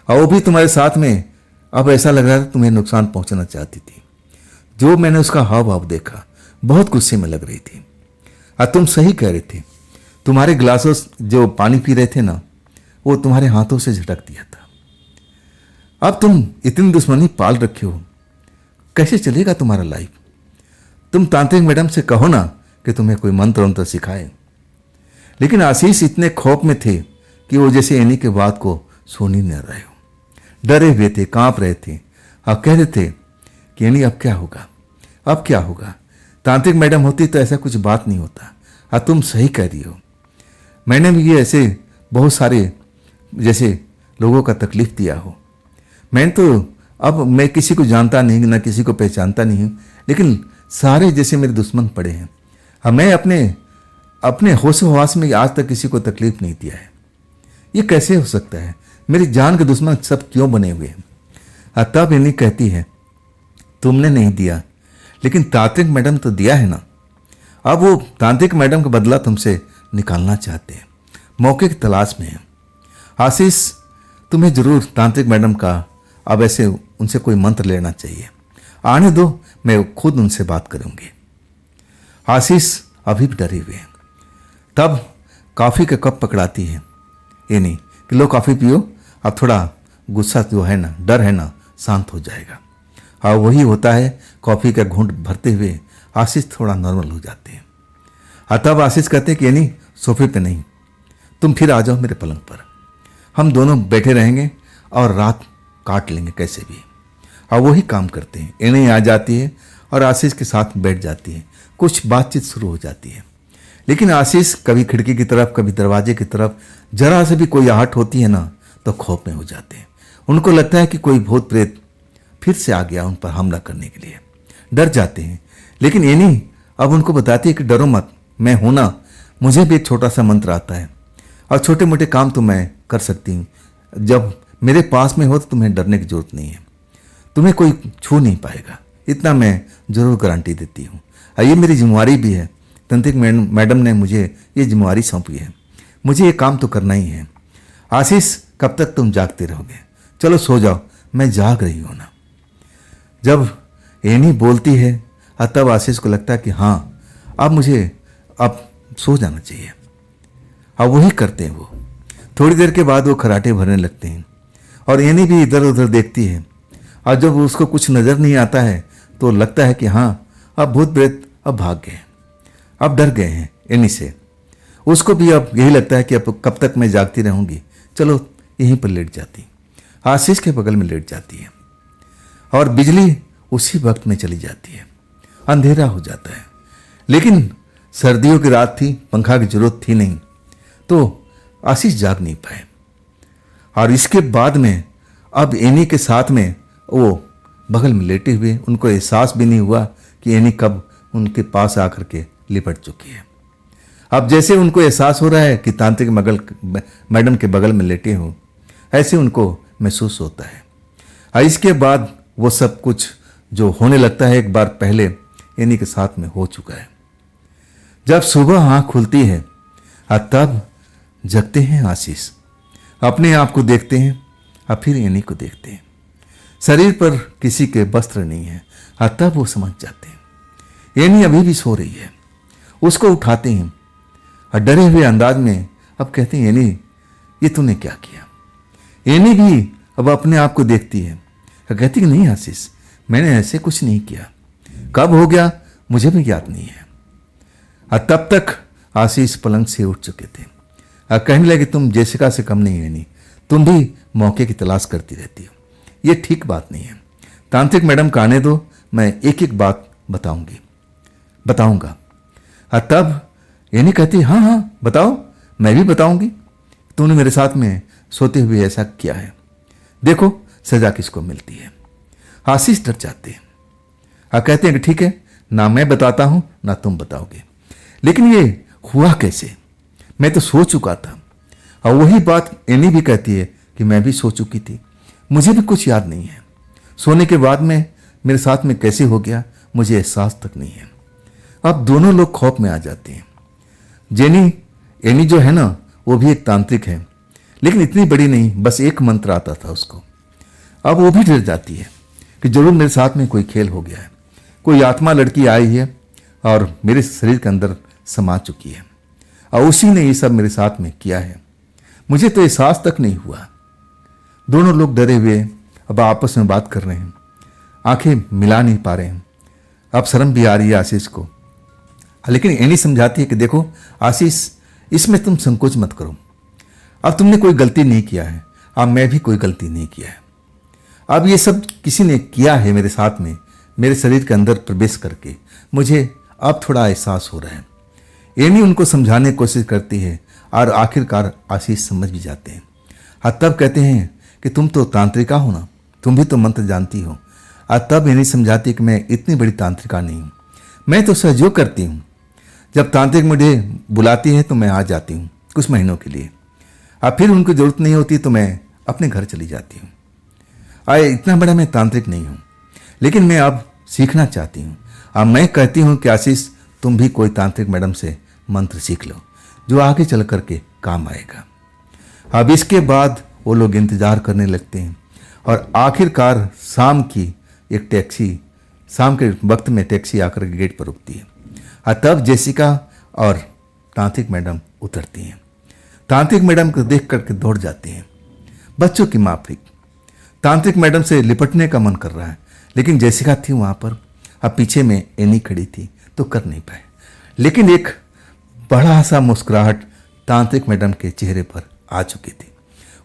और वो भी तुम्हारे साथ में। अब ऐसा लग रहा था तुम्हें नुकसान पहुंचाना चाहती थी। जो मैंने उसका हाव भाव देखा, बहुत गुस्से में लग रही थी। और तुम सही कह रहे थे, तुम्हारे गिलासों जो पानी पी रहे थे ना, वो तुम्हारे हाथों से झटक दिया था। अब तुम इतनी दुश्मनी पाल रखे हो, कैसे चलेगा तुम्हारा लाइफ। तुम तांत्रिक मैडम से कहो ना कि तुम्हें कोई मंत्र वंत्र सिखाए। लेकिन आशीष इतने खौफ में थे कि वो जैसे एनी के बात को सुन ही नहीं रहे हो, डरे हुए थे, कांप रहे थे। अब कह रहे थे कि एनी अब क्या होगा, अब क्या होगा। तांत्रिक मैडम होती तो ऐसा कुछ बात नहीं होता। अब तुम सही कह रही हो, मैंने भी ये ऐसे बहुत सारे जैसे लोगों का तकलीफ दिया हो। मैं तो अब मैं किसी को जानता नहीं, ना किसी को पहचानता नहीं हूँ, लेकिन सारे जैसे मेरे दुश्मन पड़े हैं। मैं अपने अपने होश हवास में आज तक किसी को तकलीफ नहीं दिया है। ये कैसे हो सकता है? मेरी जान के दुश्मन सब क्यों बने हुए हैं? तब इन्हीं कहती है, तुमने नहीं दिया, लेकिन तांत्रिक मैडम तो दिया है ना। अब वो तांत्रिक मैडम का बदला तुमसे निकालना चाहते हैं, मौके की तलाश में है। आशीष, तुम्हें जरूर तांत्रिक मैडम का अब ऐसे उनसे कोई मंत्र लेना चाहिए। आने दो, मैं खुद उनसे बात करूंगी। आशीष अभी भी डरे हुए हैं। तब कॉफ़ी का कप पकड़ाती है ये नहीं कि लो कॉफ़ी पियो, अब थोड़ा गुस्सा जो है ना, डर है ना, शांत हो जाएगा। और वही होता है, कॉफ़ी का घूंट भरते हुए आशीष थोड़ा नॉर्मल हो जाते हैं। तब आशीष कहते हैं कि ये नहीं, सोफे पे नहीं, तुम फिर आ जाओ मेरे पलंग पर, हम दोनों बैठे रहेंगे और रात काट लेंगे कैसे भी। और वही काम करते हैं। इन्हें आ जाती है और आशीष के साथ बैठ जाती है। कुछ बातचीत शुरू हो जाती है, लेकिन आशीष कभी खिड़की की तरफ, कभी दरवाजे की तरफ, जरा से भी कोई आहट होती है ना तो खौफ में हो जाते हैं। उनको लगता है कि कोई भूत प्रेत फिर से आ गया उन पर हमला करने के लिए। डर जाते हैं, लेकिन एनी अब उनको बताती है कि डरो मत, मैं हूं ना, मुझे भी एक छोटा सा मंत्र आता है और छोटे मोटे काम तो मैं कर सकती हूँ। जब मेरे पास में हो तो तुम्हें डरने की जरूरत नहीं है, तुम्हें कोई छू नहीं पाएगा, इतना मैं जरूर गारंटी देती हूँ। और ये मेरी जिम्मेवारी भी है, तांत्रिक मैडम ने मुझे ये जिम्मेवारी सौंपी है, मुझे ये काम तो करना ही है। आशीष, कब तक तुम जागते रहोगे? चलो सो जाओ, मैं जाग रही हूँ ना। जब एनी बोलती है तब आशीष को लगता है कि हाँ, अब मुझे अब सो जाना चाहिए। अब वही करते हैं वो। थोड़ी देर के बाद वो खराटे भरने लगते हैं और एनी भी इधर उधर देखती है। और जब उसको कुछ नज़र नहीं आता है तो लगता है कि हाँ, अब भूत प्रेत अब भाग गए, अब डर गए हैं एनी से। उसको भी अब यही लगता है कि अब कब तक मैं जागती रहूंगी, चलो यहीं पर लेट जाती। आशीष के बगल में लेट जाती है और बिजली उसी वक्त में चली जाती है। अंधेरा हो जाता है, लेकिन सर्दियों की रात थी, पंखा की जरूरत थी नहीं, तो आशीष जाग नहीं पाए। और इसके बाद में अब एनी के साथ में वो बगल में लेटे हुए, उनको एहसास भी नहीं हुआ कि एनी कब उनके पास आकर के लिपट चुकी है। अब जैसे उनको एहसास हो रहा है कि तांत्रिक मैडम के बगल में लेटे हो, ऐसे उनको महसूस होता है। और इसके बाद वो सब कुछ जो होने लगता है एक बार पहले एनी के साथ में हो चुका है। जब सुबह आँख खुलती है तब जगते हैं आशीष, अपने आप को देखते हैं और फिर एनी को देखते हैं। शरीर पर किसी के वस्त्र नहीं है और तब वो समझ जाते हैं एनी अभी भी सो रही है। उसको उठाते हैं और डरे हुए अंदाज में अब कहते हैं, एनी ये तूने क्या किया? एनी भी अब अपने आप को देखती है और कहती कि नहीं आशीष, मैंने ऐसे कुछ नहीं किया, कब हो गया मुझे भी याद नहीं है। और तब तक आशीष पलंग से उठ चुके थे और कहने लगे, तुम जेसिका से कम नहीं एनी, तुम भी मौके की तलाश करती रहती हो, ये ठीक बात नहीं है। तांत्रिक मैडम को आने दो, मैं एक एक बात बताऊंगा। और तब एनी कहती, हाँ हाँ बताओ, मैं भी बताऊंगी, तूने मेरे साथ में सोते हुए ऐसा किया है, देखो सजा किसको मिलती है। आशीष डर जाते हैं और कहते हैं कि ठीक है, ना मैं बताता हूं ना तुम बताओगे, लेकिन ये हुआ कैसे? मैं तो सो चुका था। और वही बात एनी भी कहती है कि मैं भी सो चुकी थी, मुझे भी कुछ याद नहीं है, सोने के बाद में मेरे साथ में कैसे हो गया मुझे एहसास तक नहीं है। अब दोनों लोग खौफ में आ जाते हैं। एनी जो है ना, वो भी एक तांत्रिक है, लेकिन इतनी बड़ी नहीं, बस एक मंत्र आता था उसको। अब वो भी डर जाती है कि जरूर मेरे साथ में कोई खेल हो गया है, कोई आत्मा लड़की आई है और मेरे शरीर के अंदर समा चुकी है और उसी ने ये सब मेरे साथ में किया है, मुझे तो एहसास तक नहीं हुआ। दोनों लोग डरे हुए अब आपस में बात कर रहे हैं, आंखें मिला नहीं पा रहे हैं। अब शर्म भी आ रही है आशीष को, लेकिन एनी समझाती है कि देखो आशीष, इसमें तुम संकोच मत करो, अब तुमने कोई गलती नहीं किया है, अब मैं भी कोई गलती नहीं किया है। अब ये सब किसी ने किया है मेरे साथ में, मेरे शरीर के अंदर प्रवेश करके, मुझे अब थोड़ा एहसास हो रहा है। एनी उनको समझाने की कोशिश करती है और आखिरकार आशीष समझ भी जाते हैं। और तब कहते हैं कि तुम तो तांत्रिका हो ना, तुम भी तो मंत्र जानती हो। और तब एनी समझाती है कि मैं इतनी बड़ी तांत्रिका नहीं हूँ, मैं तो सहयोग करती हूँ। जब तांत्रिक मुझे बुलाती है तो मैं आ जाती हूँ कुछ महीनों के लिए। अब फिर उनको ज़रूरत नहीं होती तो मैं अपने घर चली जाती हूँ। इतना बड़ा मैं तांत्रिक नहीं हूँ, लेकिन मैं अब सीखना चाहती हूँ। अब मैं कहती हूँ कि आशीष, तुम भी कोई तांत्रिक मैडम से मंत्र सीख लो जो आगे चल कर के काम आएगा। अब इसके बाद वो लोग इंतज़ार करने लगते हैं और आखिरकार शाम के वक्त में टैक्सी आकर के गेट पर रुकती है। और तब जेसिका और तांत्रिक मैडम उतरती हैं। तांत्रिक मैडम को देख करके दौड़ जाती हैं। बच्चों की माफिक तांत्रिक मैडम से लिपटने का मन कर रहा है, लेकिन जेसिका थी वहाँ पर। अब पीछे में एनी खड़ी थी तो कर नहीं पाए, लेकिन एक बड़ा सा मुस्कुराहट तांत्रिक मैडम के चेहरे पर आ चुकी थी।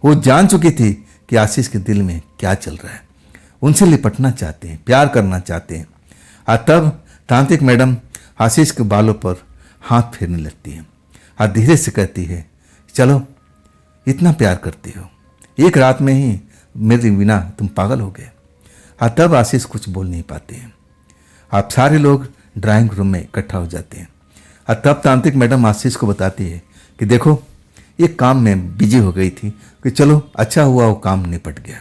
वो जान चुकी थी कि आशीष के दिल में क्या चल रहा है। उनसे लिपटना चाहते हैं, प्यार करना चाहते हैं। और तब तांत्रिक मैडम आशीष के बालों पर हाथ फेरने लगती है और धीरे से कहती है, चलो इतना प्यार करती हो, एक रात में ही मेरे बिना तुम पागल हो गए। और तब आशीष कुछ बोल नहीं पाते हैं। आप सारे लोग ड्राइंग रूम में इकट्ठा हो जाते हैं। और तब तांत्रिक मैडम आशीष को बताती है कि देखो, एक काम में बिजी हो गई थी कि चलो अच्छा हुआ वो काम निपट गया,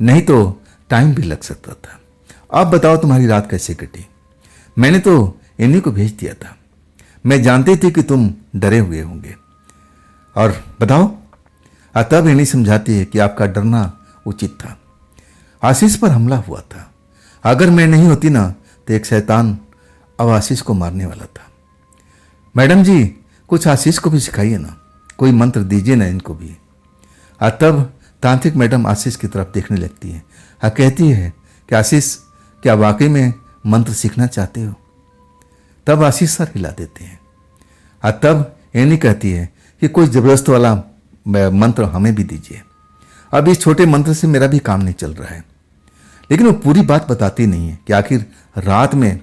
नहीं तो टाइम भी लग सकता था। अब बताओ तुम्हारी रात कैसे कटी? मैंने तो इन्हीं को भेज दिया था, मैं जानती थी कि तुम डरे हुए होंगे। और बताओ। तब इन्हीं समझाती है कि आपका डरना उचित था। आशीष पर हमला हुआ था, अगर मैं नहीं होती ना तो एक शैतान अब आशीष को मारने वाला था। मैडम जी, कुछ आशीष को भी सिखाइए ना, कोई मंत्र दीजिए ना इनको भी। तब तांत्रिक मैडम आशीष की तरफ देखने लगती है और कहती है कि आशीष, क्या वाकई में मंत्र सीखना चाहते हो? तब आशीष सर हिला देते हैं। तब एनी कहती है कि कोई ज़बरदस्त वाला मंत्र हमें भी दीजिए। अब इस छोटे मंत्र से मेरा भी काम नहीं चल रहा है। लेकिन वो पूरी बात बताती नहीं है कि आखिर रात में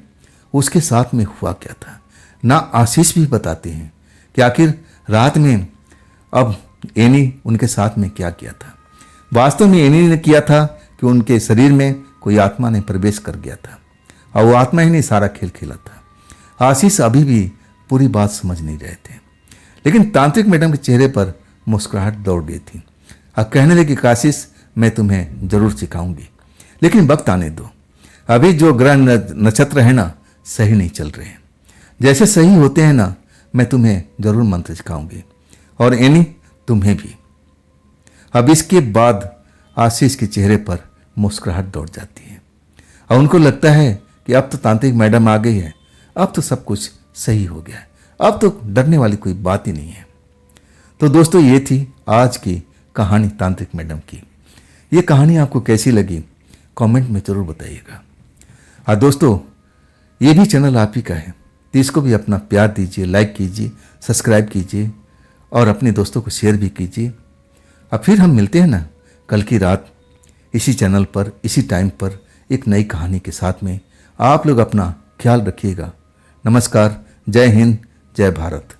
उसके साथ में हुआ क्या था। ना आशीष भी बताते हैं कि आखिर रात में अब एनी उनके साथ में क्या किया था। वास्तव में एनी ने किया था कि उनके शरीर में कोई आत्मा ने प्रवेश कर गया था और वो आत्मा ही ने सारा खेल खेला था। आशीष अभी भी पूरी बात समझ नहीं रहे थे, लेकिन तांत्रिक मैडम के चेहरे पर मुस्कुराहट दौड़ गई थी और कहने लगी कि आशीष, मैं तुम्हें जरूर सिखाऊंगी, लेकिन वक्त आने दो। अभी जो ग्रह नक्षत्र है ना, सही नहीं चल रहे हैं। जैसे सही होते हैं ना, मैं तुम्हें जरूर मंत्र सिखाऊंगी, और एनी तुम्हें भी। अब इसके बाद आशीष के चेहरे पर मुस्कुराहट दौड़ जाती है और उनको लगता है कि अब तो तांत्रिक मैडम आ गई है, अब तो सब कुछ सही हो गया है, अब तो डरने वाली कोई बात ही नहीं है। तो दोस्तों, ये थी आज की कहानी तांत्रिक मैडम की। ये कहानी आपको कैसी लगी कमेंट में ज़रूर बताइएगा। और दोस्तों, ये भी चैनल आप ही का है, तो इसको भी अपना प्यार दीजिए, लाइक कीजिए, सब्सक्राइब कीजिए और अपने दोस्तों को शेयर भी कीजिए। अब फिर हम मिलते हैं ना कल की रात इसी चैनल पर, इसी टाइम पर, एक नई कहानी के साथ में। आप लोग अपना ख्याल रखिएगा। नमस्कार, जय हिंद, जय भारत।